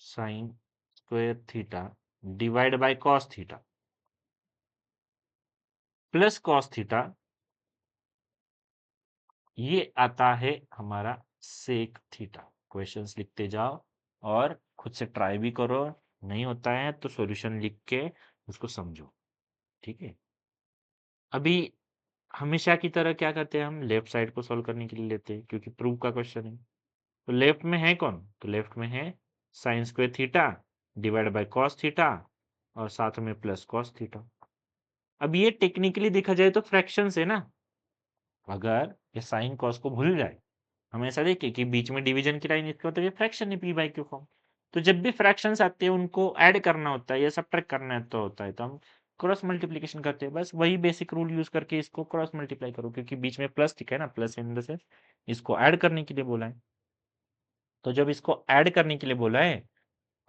sin²θ divide by cos θ plus cos θ, ये आता है हमारा sec θ। क्वेश्चंस लिखते जाओ और खुद से ट्राई भी करो, नहीं होता है तो सॉल्यूशन लिख के उसको समझो, ठीक है। अभी हमेशा की तरह क्या करते हैं, हम लेफ्ट साइड को सॉल्व करने के लिए लेते हैं, क्योंकि प्रूव का क्वेश्चन है। तो लेफ्ट में है कौन, तो लेफ्ट में है sin²θ डिवाइड बाय cos θ, और साथ में प्लस cos θ। अब ये टेक्निकली देखा जाए तो फ्रैक्शंस है ना, अगर ये साइन कॉस को भूल जाए, हम ऐसा देखें कि बीच में डिवीजन की लाइन, इसका मतलब ये फ्रैक्शन है पी बाई क्यू फॉर्म। तो जब भी फ्रैक्शंस आते हैं उनको ऐड करना होता है या सब्ट्रैक्ट करना होता है तो हम क्रॉस मल्टीप्लिकेशन करते हैं। बस वही बेसिक रूल यूज करके इसको क्रॉस मल्टीप्लाई करो, क्योंकि बीच में प्लस दिखा है ना, प्लस इन द सेंस इसको ऐड करने के लिए बोला है। तो जब इसको ऐड करने के लिए बोला है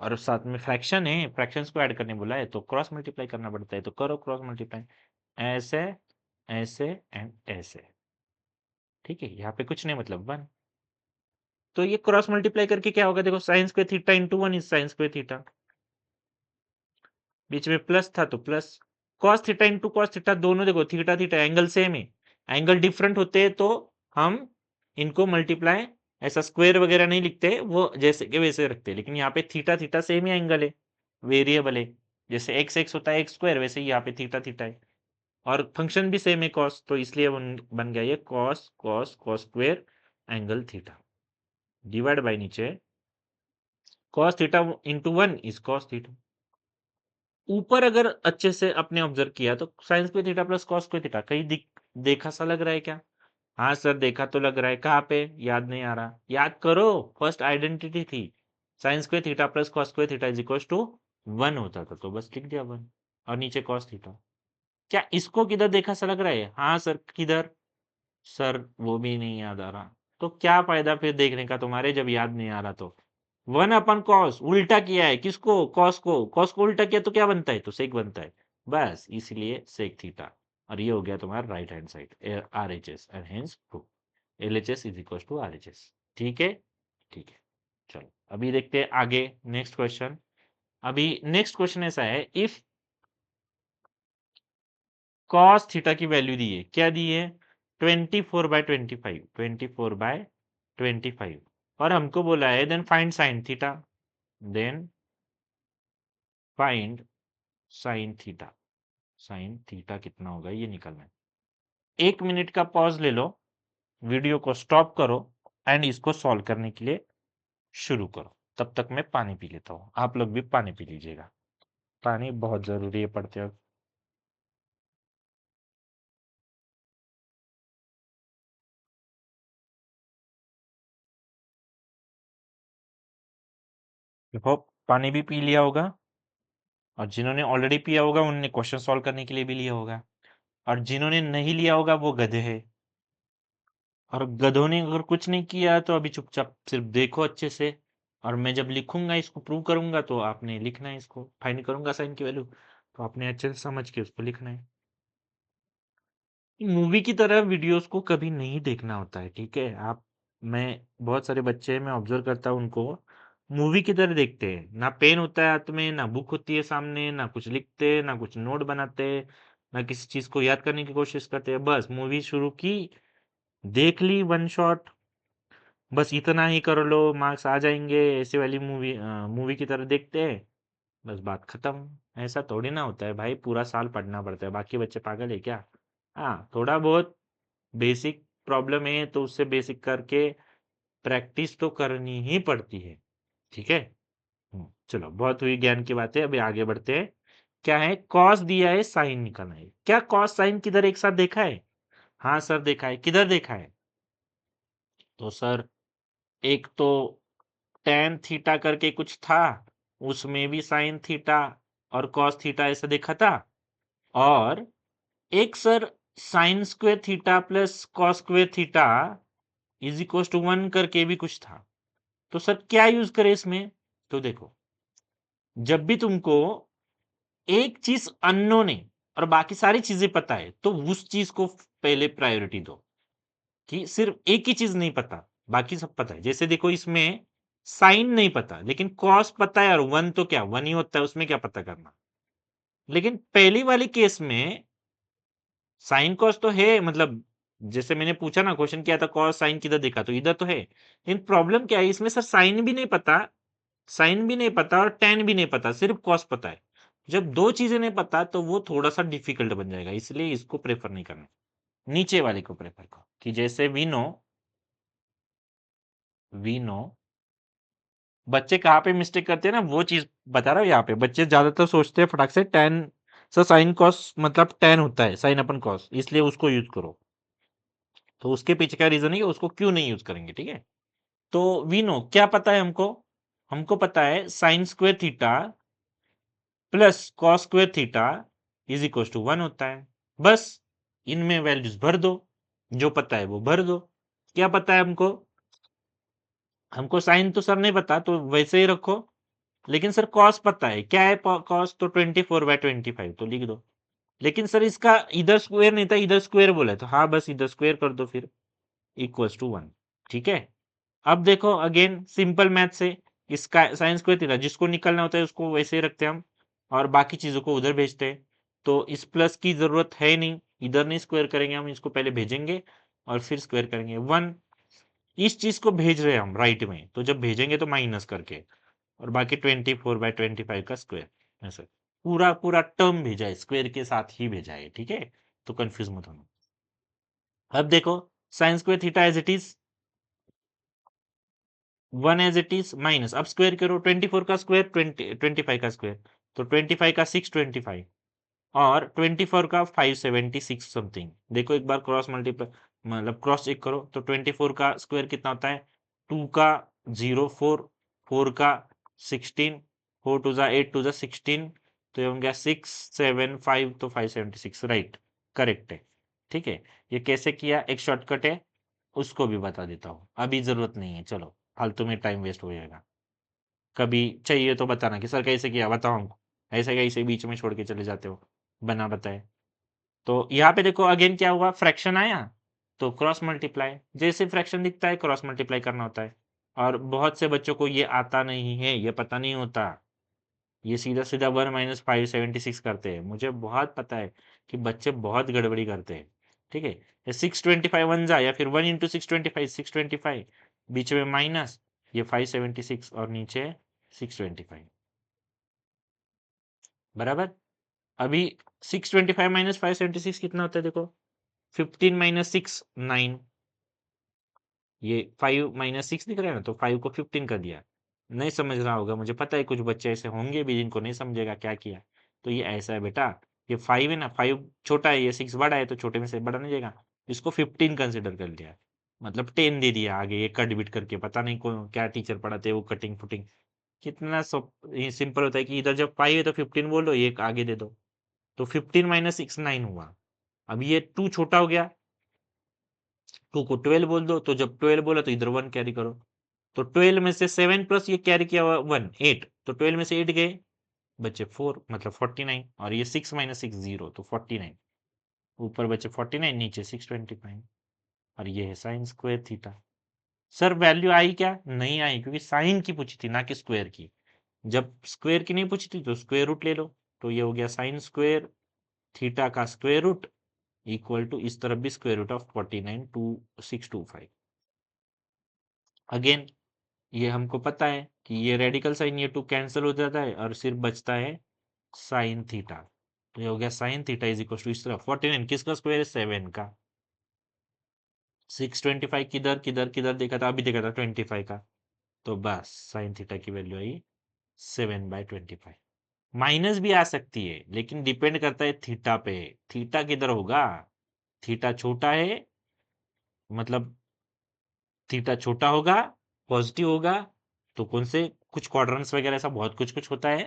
और साथ में फ्रैक्शन है, फ्रैक्शंस को ऐड करने बोला है, तो क्रॉस मल्टीप्लाई करना पड़ता है। तो करो क्रॉस मल्टीप्लाई, ऐसे ऐसे एंड ऐसे। ठीक है, यहाँ पे कुछ नहीं, मतलब 1। तो ये क्रॉस मल्टीप्लाई करके क्या होगा, देखो sine square theta into 1 is sine square theta, बीच में प्लस था तो plus, cos theta into cos theta, दोनों देखो थीटा थीटा एंगल सेम है, एंगल डिफरेंट होते हैं तो हम इनको मल्टीप्लाई, ऐसा स्क्वायर वगैरह नहीं लिखते, वो जैसे के वैसे रखते हैं। लेकिन यहाँ पे थीटा थीटा सेम ही एंगल है, वेरिएबल है, जैसे एक्स एक्स होता है एक्स स्क्वायर, वैसे ही यहाँ पे थीटा थीटा है, और फंक्शन भी सेम है कॉस, तो इसलिए बन गया ये cos cos cos square angle theta, divide by नीचे cos theta into 1 is cos theta. ऊपर अगर अच्छे से आपने ऑब्जर्व किया तो sine square theta plus cos square theta, कहीं देखा सा लग रहा है क्या? हाँ सर देखा तो लग रहा है, कहाँ पे? याद नहीं आ रहा, याद करो, फर्स्ट आइडेंटिटी थी sine square theta plus cos square theta is equal to 1 होता था, तो बस लिख दिया 1 और नीचे कॉस थीटा। क्या इसको किधर देखा सा लग रहा है? हाँ सर किधर? सर वो भी नहीं याद आ रहा, तो क्या फायदा फिर देखने का तुम्हारे, जब याद नहीं आ रहा तो। 1/cos उल्टा किया है, किसको? कॉस को, कॉस को उल्टा किया तो क्या बनता है? तो सेक बनता है, बस इसलिए सेक थीटा। और ये हो गया तुम्हारा right hand side R H S, and hence proof L H S is equal to R H S. ठीक है, ठीक है, चलो अभी देखते हैं आगे नेक्स्ट क्वेश्चन। अभी नेक्स्ट क्वेश्चन ऐसा है, इफ कॉस थीटा की वैल्यू दी है, क्या दी है? 24/25, 24/25, और हमको बोला है then find sine theta, then find sine theta. Sine theta कितना होगा ये निकलना है। 1 मिनट का पॉज ले लो, वीडियो को स्टॉप करो एंड इसको सॉल्व करने के लिए शुरू करो। तब तक मैं पानी पी लेता हूँ, आप लोग भी पानी पी लीजिएगा, पानी बहुत जरूरी है पढ़ते वक्त। देखो पानी भी पी लिया होगा, और जिन्होंने ऑलरेडी पिया होगा उन्होंने क्वेश्चन सॉल्व करने के लिए भी लिया होगा, और जिन्होंने नहीं लिया होगा वो गधे हैं। और गधों ने अगर कुछ नहीं किया तो अभी चुपचाप सिर्फ देखो अच्छे से, और मैं जब लिखूंगा इसको प्रूव करूंगा तो आपने लिखना है, इसको फाइंड करूंगा साइन की वैल्यू, तो आपने अच्छे से समझ के उसको लिखना है। मूवी की तरह वीडियोस को कभी नहीं देखना होता है, ठीक है? आप, मैं, बहुत सारे बच्चे मैं ऑब्जर्व करता हूँ उनको मूवी की तरह देखते हैं, ना पेन होता है हाथ में, ना बुक होती है सामने, ना कुछ लिखते, ना कुछ नोट बनाते, ना किसी चीज को याद करने की कोशिश करते हैं। बस मूवी शुरू की, देख ली वन शॉट, बस इतना ही कर लो मार्क्स आ जाएंगे, ऐसे वाली मूवी की तरह देखते हैं, बस बात खत्म। ऐसा थोड़ी ना होता है भाई, पूरा साल पढ़ना पड़ता है, बाकी बच्चे पागल है क्या? हाँ थोड़ा बहुत बेसिक प्रॉब्लम है तो उससे बेसिक करके प्रैक्टिस तो करनी ही पड़ती है, ठीक है? चलो बहुत हुई ज्ञान की बातें, अभी आगे बढ़ते हैं। क्या है? कॉस दिया है, साइन निकालना है। क्या कॉस साइन किधर एक साथ देखा है? हाँ सर देखा है, किधर देखा है? तो सर एक तो टेन थीटा करके कुछ था, उसमें भी साइन थीटा और कॉस थीटा ऐसा देखा था, और एक sir sine square theta plus cos square theta is equal to 1 करके भी कुछ था। तो सर क्या यूज करें इसमें? तो देखो, जब भी तुमको एक चीज अननोन है और बाकी सारी चीजें पता है तो उस चीज को पहले प्रायोरिटी दो, कि सिर्फ एक ही चीज नहीं पता, बाकी सब पता है। जैसे देखो इसमें साइन नहीं पता लेकिन कॉस पता है, और वन तो क्या वन ही होता है, उसमें क्या पता करना। लेकिन पहली वाली केस में साइन कॉस तो है, मतलब जैसे मैंने पूछा ना, क्वेश्चन किया था कॉस साइन किधर देखा, तो इधर तो है। लेकिन प्रॉब्लम क्या है, इसमें सर साइन भी नहीं पता, साइन भी नहीं पता और टेन भी नहीं पता, सिर्फ कॉस पता है। जब दो चीजें नहीं पता तो वो थोड़ा सा डिफिकल्ट बन जाएगा, इसलिए इसको प्रेफर नहीं करना, नीचे वाले को प्रेफर करो। कि जैसे वी नो, बच्चे कहाँ पे मिस्टेक करते हैं ना, वो चीज बता रहा हूँ। यहाँ पे बच्चे ज्यादातर सोचते हैं फटाक से टेन से साइन कॉस मतलब टेन होता है साइन अपन कॉस, इसलिए उसको यूज करो। तो उसके पीछे का रीजन है कि उसको क्यों नहीं यूज करेंगे, ठीक है। तो वी नो, क्या पता है हमको, हमको पता है sine square theta plus cos square theta is equal to 1 होता है। बस इनमें वैल्यूज भर दो, जो पता है वो भर दो। क्या पता है हमको, हमको साइन तो सर नहीं पता, तो वैसे ही रखो। लेकिन सर कॉस पता है, क्या है कॉस, तो 24/25 तो लिख दो। लेकिन सर इसका इधर स्क्वायर नहीं था, इधर स्क्वायर बोला है, तो हाँ बस इधर स्क्वायर कर दो फिर, इक्वल्स टू 1। ठीक है। अब देखो अगेन सिंपल मैथ से, इसका साइन स्क्वायर थीटा जिसको निकलना होता है उसको वैसे ही रखते हैं हम, और बाकी चीजों को उधर भेजते हैं। तो इस प्लस की जरूरत है नहीं, इधर नहीं स्क्वायर करेंगे हम, इसको पहले भेजेंगे और फिर स्क्वायर करेंगे 1। इस चीज को भेज रहे हैं हम राइट में, तो जब भेजेंगे तो माइनस करके, और बाकी 24/25 का स्क्वायर, ऐसे पूरा पूरा टर्म भेजा है, स्क्वायर के साथ ही भेजा है, ठीक है। तो कंफ्यूज मत होना। अब देखो sine square theta as it is 1 as it is minus, अब स्क्वायर करो 24 का स्क्वायर 25 का स्क्वायर, तो 25 का 625 और 24 का 576 समथिंग। देखो एक बार क्रॉस मल्टीप्लाई, मतलब क्रॉस चेक करो, तो 24 का स्क्वायर कितना होता है, 2 का 0 4, 4 का 16, 4 टू जा 8 टू जा 16, तो ये हो गया 675, तो 576 राइट, करेक्ट है। ठीक है। ये कैसे किया, एक शॉर्टकट है, उसको भी बता देता हूँ, अभी जरूरत नहीं है, चलो फालतू में टाइम वेस्ट हो जाएगा। कभी चाहिए तो बताना कि सर कैसे किया, बताओ हमको, ऐसे कैसे बीच में छोड़ के चले जाते हो, बना बताए। तो यहाँ पे देखो अगेन क्या हुआ, फ्रैक्शन आया तो क्रॉस मल्टीप्लाई, जैसे फ्रैक्शन दिखता है क्रॉस मल्टीप्लाई करना होता है। और बहुत से बच्चों को ये आता नहीं है, ये पता नहीं होता, ये सीधा सीधा 1 - 576 करते हैं। मुझे बहुत पता है कि बच्चे बहुत गड़बड़ी करते हैं। ठीक है, ये 625 वन जा, या फिर 1 × 625 625, बीच में माइनस, ये 576 और नीचे 625, बराबर। अभी 625 - 576 कितना होता है देखो, 15 - 6 9, ये 5 - 6 दिख रहा है ना, तो 5 को 15 कर दिया। नहीं समझ रहा होगा, मुझे पता है कुछ बच्चे ऐसे होंगे भी जिनको नहीं समझेगा क्या किया। तो ये ऐसा है बेटा, ये 5 है ना, 5 छोटा है, ये 6 बड़ा है, तो छोटे में से बड़ा नहीं जाएगा, इसको 15 कंसिडर कर लिया, मतलब 10 दे दिया आगे, ये कट बिट करके, पता नहीं कौन क्या टीचर पढ़ाते हैं वो कटिंग फुटिंग। कितना सब ये सिंपल होता है कि इधर जब 5 है तो 15 बोलो, ये आगे दे दो। तो 15 - 6 9 हुआ। अब ये 2 छोटा हो गया, 2 को 12 बोल दो, तो जब 12 बोला तो इधर 1 कैरी करो, तो 12 में से 7 प्लस ये कैरी किया हुआ 1 8, तो 12 में से 8 गए, बचे 4, मतलब 49, और ये 6 - 6 0, तो 49, ऊपर बचे 49, नीचे 625, और ये है sine square theta. Sir value आई क्या, नहीं आई, क्योंकि साइन की पूछी थी ना कि स्क्वायर की। जब स्क्वायर की नहीं पूछी थी तो स्क्वायर रूट ले लो, तो ये हो गया साइन स्क्वायर थीटा का स्क्वायर रूट इक्वल टू, इस तरफ भी स्क्वायर रूट ऑफ 492625। अगेन ये हमको पता है कि ये रेडिकल साइन, ये 2 कैंसिल हो जाता है और सिर्फ बचता है साइन थीटा। तो ये हो गया sine theta is equal to, इस तरह 49 किसका स्क्वायर है, 7 का। 625 किधर किधर किधर देखा था, अभी देखा था 25 का, तो बस साइन थीटा की वैल्यू आई 7/25। माइनस भी आ सकती है, लेकिन डिपेंड करता है थीटा पे, थीटा किधर होगा, थीटा छोटा है, मतलब थीटा छोटा होगा, पॉजिटिव होगा, तो कौन से कुछ क्वाड्रेंट्स वगैरह ऐसा बहुत कुछ कुछ होता है।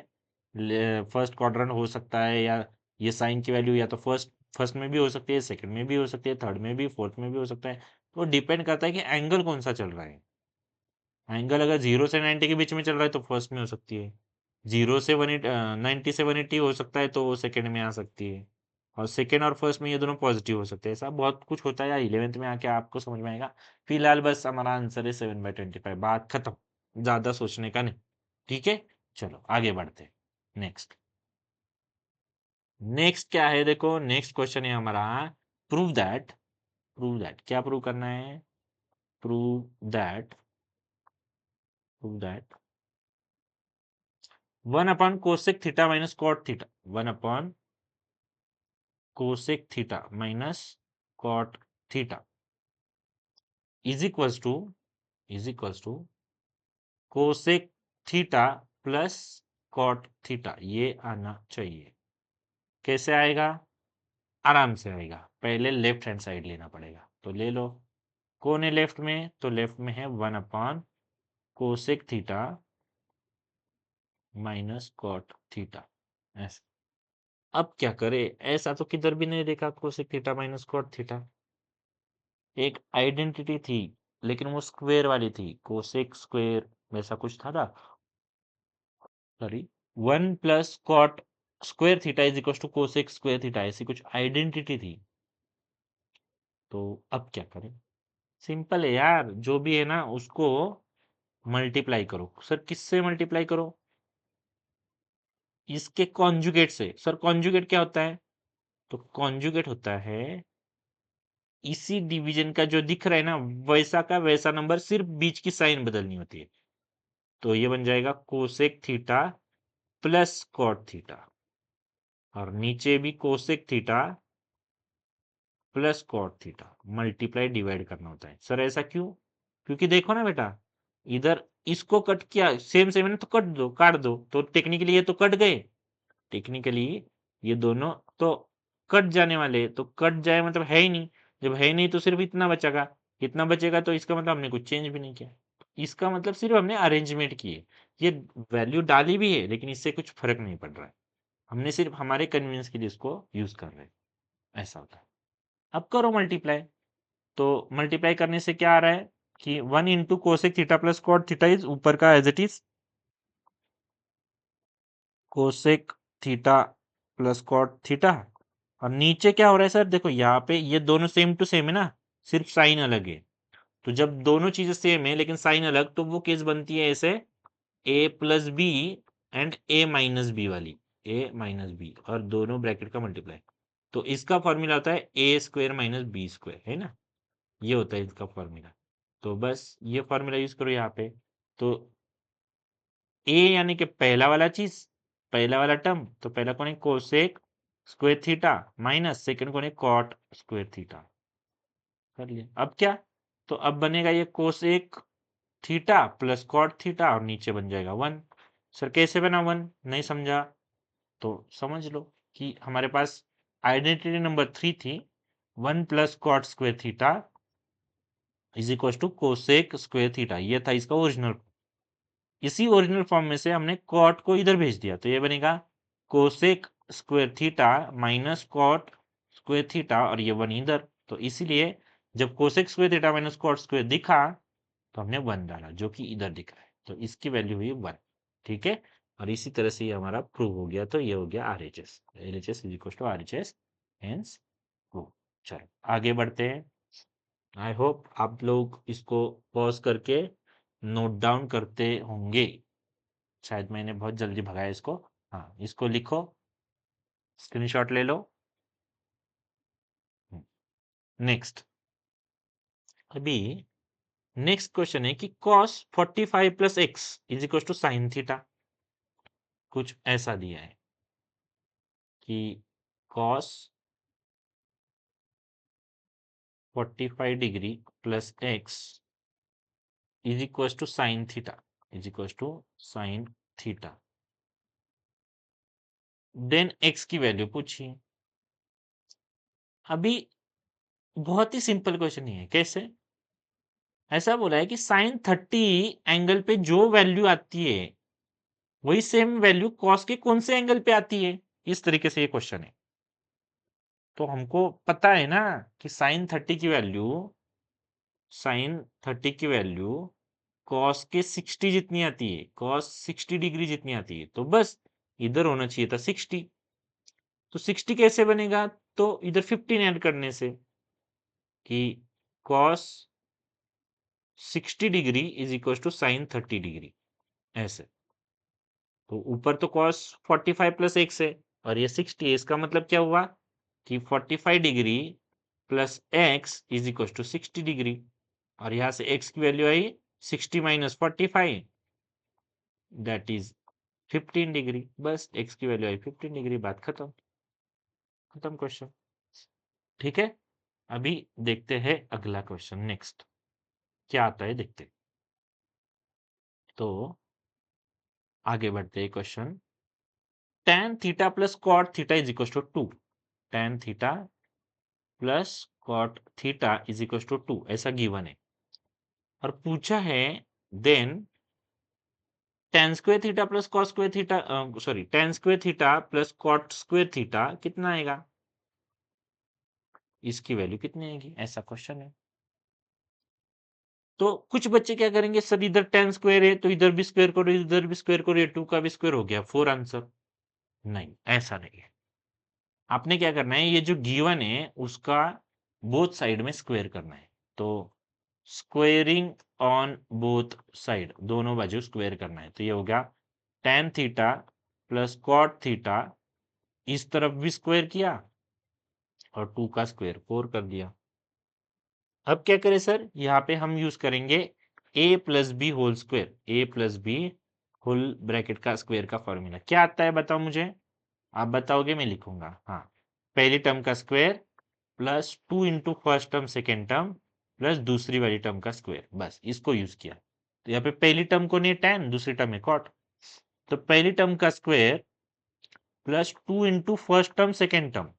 फर्स्ट क्वाड्रेंट हो सकता है, या ये साइन की वैल्यू या तो फर्स्ट फर्स्ट में भी हो सकती है, सेकंड में भी हो सकती है, थर्ड में भी, फोर्थ में भी हो सकता है। तो डिपेंड करता है कि एंगल कौन सा चल रहा है। एंगल अगर 0 से 90 के बीच में चल रहा है तो फर्स्ट में हो सकती है, 0 से 90 से 180 हो सकता है तो सेकंड में आ सकती है, और सेकंड और फर्स्ट में ये दोनों पॉजिटिव हो सकते हैं। ऐसा बहुत कुछ होता है, या 11th में आके आपको समझ में आएगा। फिलहाल बस हमारा आंसर है 7/25, बात खत्म, ज्यादा सोचने का नहीं। ठीक है, चलो आगे बढ़ते हैं। नेक्स्ट, नेक्स्ट क्या है देखो, नेक्स्ट क्वेश्चन है हमारा, प्रूव दैट, प्रूव दैट क्या प्रूव करना है, prove that, prove that 1 / cosec theta minus cot theta, 1 / cosec theta minus cot theta is equals to, is equals to cosec theta plus cot theta, ये आना चाहिए। कैसे आएगा, आराम से आएगा, पहले लेफ्ट हैंड साइड लेना पड़ेगा। तो ले लो। कौन है लेफ्ट में? तो लेफ्ट में है 1/कोसेक थीटा माइनस कॉट थीटा। ऐसा। अब क्या करे? ऐसा तो किधर भी नहीं देखा cosec theta minus cot theta. एक आइडेंटिटी थी, लेकिन वो स्क्वायर वाली थी, कोसेक स्क्वायर वैसा कुछ था ना। Sorry, 1 + cot square theta is equal to cosec square theta, ऐसी कुछ आइडेंटिटी थी। तो अब क्या करें? सिंपल है यार, जो भी है ना उसको मल्टीप्लाई करो। सर किससे मल्टीप्लाई करो? इसके कॉन्जुगेट से। सर कॉन्जुगेट क्या होता है? तो कॉन्जुगेट होता है इसी डिवीजन का जो दिख रहा है ना वैसा का वैसा नंबर, सिर्फ बीच की साइन बदलनी होती है। तो ये बन जाएगा cosec theta plus cot theta, और नीचे भी cosec theta plus cot theta, multiply divide करना होता है। सर ऐसा क्यों? क्योंकि देखो ना बेटा, इधर इसको कट किया, सेम सेम है ना, तो कट दो, काट दो, तो टेक्निकली ये तो कट गए। टेक्निकली ये दोनों तो कट जाने वाले, तो कट जाए मतलब है ही नहीं। जब है ही नहीं तो सिर्फ इतना बचेगा। इतना बचेगा तो इसका मतलब हमने कुछ चेंज भी नहीं किया। इसका मतलब सिर्फ हमने अरेंजमेंट किए। ये वैल्यू डाली भी है, लेकिन इससे कुछ फर्क नहीं पड़ रहा है। हमने सिर्फ हमारे कन्वीनियंस के लिए इसको यूज कर रहे हैं। ऐसा होता है। अब करो मल्टीप्लाई। तो मल्टीप्लाई करने से क्या आ रहा है कि 1 × cosec theta plus cot theta is, ऊपर का as it is cosec theta plus cot theta, और नीचे क्या हो रहा है सर? देखो यहाँ पे ये दोनों सेम टू सेम है ना, सिर्फ साइन अलग है। तो जब दोनों चीजें सेम है लेकिन साइन अलग, तो वो केस बनती है ऐसे, a+b एंड a-b वाली, a-b, और दोनों ब्रैकेट का मल्टीप्लाई। तो इसका फॉर्मूला होता है a² - b², है ना। ये होता है इसका फॉर्मूला। तो बस ये फॉर्मूला यूज करो यहाँ पे। तो ए यानी कि पहला वाला चीज, पहला वाला टर्म, तो पहला कौन है? Cosec square theta minus second कौन है? Cot square theta. कर लिया। अब क्या? तो अब बनेगा ये cosec theta plus cot theta, और नीचे बन जाएगा 1। सर कैसे बना 1? नहीं समझा तो समझ लो कि हमारे पास आइडेंटिटी नंबर 3 थी, 1 + cot square theta is equal to cosec square theta. ये था इसका ओरिजिनल। इसी ओरिजिनल फॉर्म में से हमने कॉट को इधर भेज दिया, तो ये बनेगा cosec square theta minus cot square theta, और ये 1 इधर। तो इसीलिए जब cosec square theta minus cot square दिखा, तो हमने 1 डाला, जो कि इधर दिख रहा है। तो इसकी वैल्यू हुई 1। ठीक है। और इसी तरह से ये हमारा प्रूव हो गया। तो ये हो गया RHS, LHS is equal to RHS, hence prove. चलो आगे बढ़ते हैं। आई होप आप लोग इसको पॉज करके नोट डाउन करते होंगे। शायद मैंने बहुत जल्दी भगाया इसको। हाँ, इसको लिखो, स्क्रीनशॉट ले लो। नेक्स्ट। अभी नेक्स्ट क्वेश्चन है कि cos 45 + x is equal to sine theta. कुछ ऐसा दिया है कि cos 45 degree plus x is equal to sine theta, is equal to sine theta. Then x की वैल्यू पूछिए। अभी बहुत ही सिंपल क्वेश्चन ही है। कैसे? ऐसा बोला है कि साइन 30 एंगल पे जो वैल्यू आती है, वही सेम वैल्यू कॉस के कौन से एंगल पे आती है। इस तरीके से ये क्वेश्चन है। तो हमको पता है ना कि साइन 30 की वैल्यू कॉस के 60 जितनी आती है, कॉस 60 डिग्री जितनी आती है। तो बस इधर होना चाहिए था 60। तो 60 कैसे बनेगा? तो इधर 15 ऐड करने से, कि cos 60 degree is equal to sine 30 degree, ऐसे। तो ऊपर तो cos 45 + x है, और ये 60 है। इसका मतलब क्या हुआ कि 45 degree plus x is equal to 60 degree, और यहां से x की वैल्यू आई 60 - 45, दैट इज 15 डिग्री। बस x की वैल्यू आई 15 डिग्री, बात खत्म। खत्म क्वेश्चन। ठीक है। अभी देखते हैं अगला क्वेश्चन। नेक्स्ट क्या आता है देखते हैं। तो आगे बढ़ते हैं। Question, tan theta plus cot theta is equal to 2। tan theta plus cot theta is equal to 2, ऐसा गिवन है। और पूछा है then tan square theta plus cos square theta, sorry tan square theta plus cot square theta कितना आएगा, इसकी value कितनी आएगी, ऐसा क्वेश्चन है। तो कुछ बच्चे क्या करेंगे, सर इधर tan स्क्वायर है तो इधर भी स्क्वायर करो, इधर भी स्क्वायर करो, ये 2 का भी स्क्वायर हो गया 4 आंसर। नहीं, ऐसा नहीं है। आपने क्या करना है, ये जो गिवन है उसका बोथ साइड में स्क्वायर करना है। तो स्क्वेयरिंग ऑन बोथ साइड, दोनों बाजू स्क्वायर करना है। तो ये हो गया tan theta plus cot theta, इस तरफ भी स्क्वायर किया और 2 का स्क्वायर 4 कर दिया। अब क्या करें सर, यहाँ पे हम यूज करेंगे a plus B whole square, a plus B whole bracket का स्क्वायर का फॉर्मूला क्या आता है बताओ मुझे, आप बताओगे मैं लिखूंगा। हाँ, पहली टर्म का square plus 2 into first term second term plus दूसरी वाली टर्म का स्क्वायर, बस इसको यूज किया। तो यहाँ पे पहली टर्म को नहीं tan, दूसरी टर्म है कॉट, तो पहली टर्म का square plus 2 into first term second term,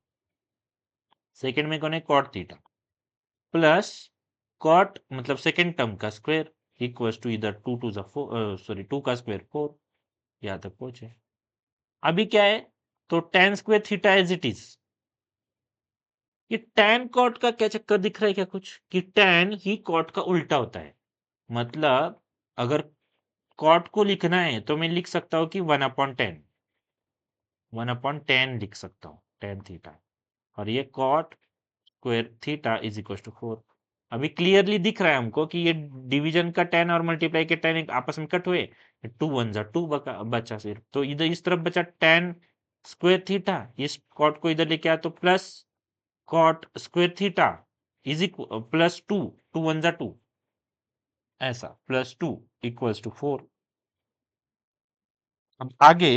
second में कौन है कॉट थीटा, प्लस कॉट मतलब सेकेंड टर्म का स्क्वायर इक्वल्स टू इधर 2 टू द 4, सॉरी 2 का स्क्वायर 4, यहां तक पहुंचे। अभी क्या है, तो tan square theta as it is, ये tan कॉट का क्या चक्कर दिख रहा है क्या कुछ, कि tan ही कॉट का उल्टा होता है। मतलब अगर कॉट को लिखना है तो मैं लिख सकता हूं कि 1/10, 1/10 लिख सकता हूं tan थीटा, और ये cot square theta is equal to 4। अभी क्लियरली दिख रहा है हमको कि ये डिवीजन का tan और मल्टीप्लाई के tan आपस में कट हुए, 2 1 जा 2 बचा सिर्फ, तो इधर इस तरफ बचा tan स्क्वायर थीटा, इस कॉट को इधर लेके आया तो plus cot square theta is equal प्लस 2, 2 1 जा 2, ऐसा प्लस 2 इक्वल्स टू 4। अब आगे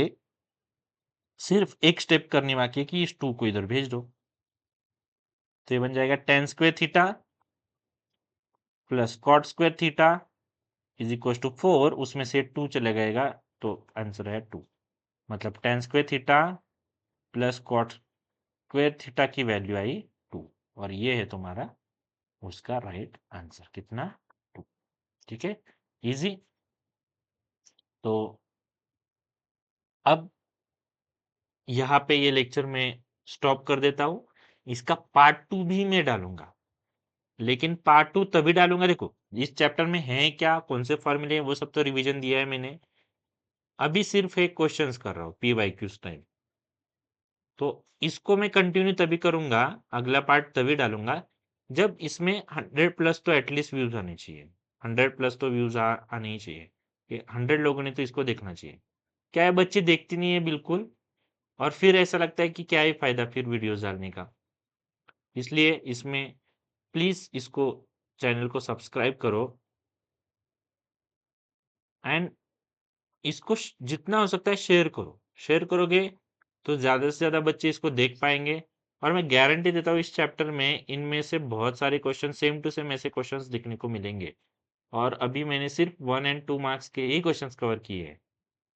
सिर्फ एक स्टेप करनी बाकी है कि इस 2 को इधर भेज दो, तो ये बन जाएगा tan square theta plus cot square theta is equal to 4, उसमें से 2 चले जाएगा तो आंसर है 2। मतलब tan square theta plus cot square theta की वैल्यू आई 2, और ये है तुम्हारा उसका राइट आंसर, कितना 2। ठीक है, इजी। तो अब यहाँ पे ये लेक्चर में स्टॉप कर देता हूँ, इसका पार्ट 2 भी मैं डालूंगा, लेकिन पार्ट 2 तभी डालूंगा, देखो इस चैप्टर में है क्या, कौन से फॉर्मूले हैं वो सब तो रिवीजन दिया है मैंने, अभी सिर्फ एक क्वेश्चंस कर रहा हूँ PYQ टाइम। तो इसको मैं कंटिन्यू तभी करूंगा, अगला पार्ट तभी डालूंगा जब इसमें 100 प्लस तो एटलीस्ट व्यूज आने चाहिए, 100 प्लस तो व्यूज आने ही चाहिए, कि 100 लोगों ने तो इसको देखना चाहिए। क्या है, बच्चे देखते नहीं है बिल्कुल, और फिर ऐसा लगता है कि क्या ही फायदा फिर वीडियोस डालने का। इसलिए इसमें प्लीज इसको चैनल को सब्सक्राइब करो, एंड इसको जितना हो सकता है शेयर करो, शेयर करोगे तो ज्यादा से ज्यादा बच्चे इसको देख पाएंगे। और मैं गारंटी देता हूँ इस चैप्टर में इनमें से बहुत सारे क्वेश्चन सेम टू सेम ऐसे क्वेश्चंस दिखने को मिलेंगे, और अभी मैंने सिर्फ 1 एंड 2 मार्क्स के ही क्वेश्चंस कवर किए हैं।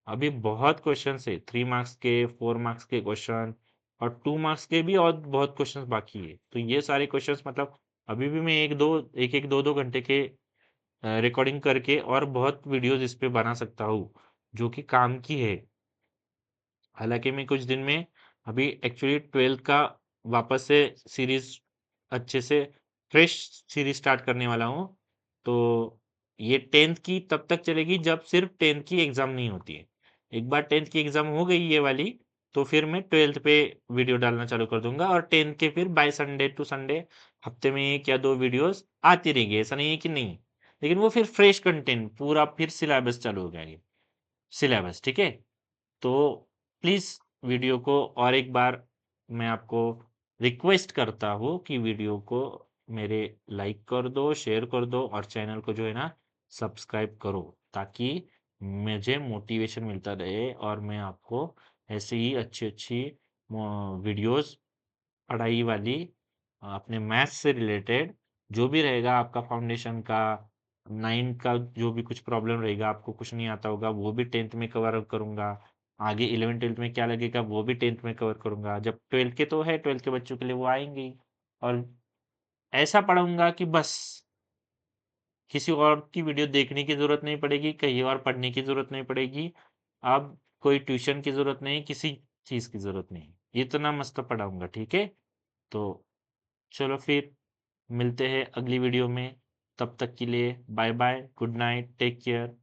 अभी बहुत क्वेश्चन है, 3 मार्क्स के, 4 मार्क्स के क्वेश्चन, और 2 मार्क्स के भी और बहुत क्वेश्चन बाकी है। तो ये सारे क्वेश्चन मतलब अभी भी मैं एक दो दो घंटे के रिकॉर्डिंग करके और बहुत वीडियोस इस पे बना सकता हूँ जो कि काम की है। हालांकि मैं कुछ दिन में अभी एक्चुअली 12th का वापस से सीरीज अच्छे से फ्रेश सीरीज स्टार्ट करने वाला हूँ। तो ये 10th की तब तक चलेगी जब सिर्फ 10th की एग्जाम नहीं होती है। एक बार 10th की एग्जाम हो गई ये वाली, तो फिर मैं 12th पे वीडियो डालना चालू कर दूंगा, और 10th के फिर बाय संडे टू संडे हफ्ते में 1 या 2 वीडियोस आती रहेगी, ऐसा नहीं है कि नहीं, लेकिन वो फिर फ्रेश कंटेंट पूरा फिर सिलेबस चालू हो गया, सिलेबस। ठीक है, तो प्लीज वीडियो को और एक बार मैं आपको रिक्वेस्ट करता हूँ कि वीडियो को मेरे लाइक कर दो, शेयर कर दो, और चैनल को जो है ना सब्सक्राइब करो, ताकि मुझे मोटिवेशन मिलता रहे और मैं आपको ऐसे ही अच्छी अच्छी वीडियोस पढ़ाई वाली, अपने मैथ्स से रिलेटेड जो भी रहेगा आपका फाउंडेशन का, 9 का जो भी कुछ प्रॉब्लम रहेगा, आपको कुछ नहीं आता होगा वो भी 10th में कवर करूंगा, आगे 11 12th में क्या लगेगा वो भी 10th में कवर करूंगा, जब 12th के तो है 12th के बच्चों के लिए वो आएंगे ही। और ऐसा पढ़ाऊँगा कि बस किसी और की वीडियो देखने की ज़रूरत नहीं पड़ेगी, कहीं और पढ़ने की ज़रूरत नहीं पड़ेगी। अब कोई ट्यूशन की ज़रूरत नहीं, किसी चीज़ की ज़रूरत नहीं। इतना मस्त पढ़ाऊँगा, ठीक है? तो चलो फिर मिलते हैं अगली वीडियो में। तब तक के लिए bye bye, good night, take care.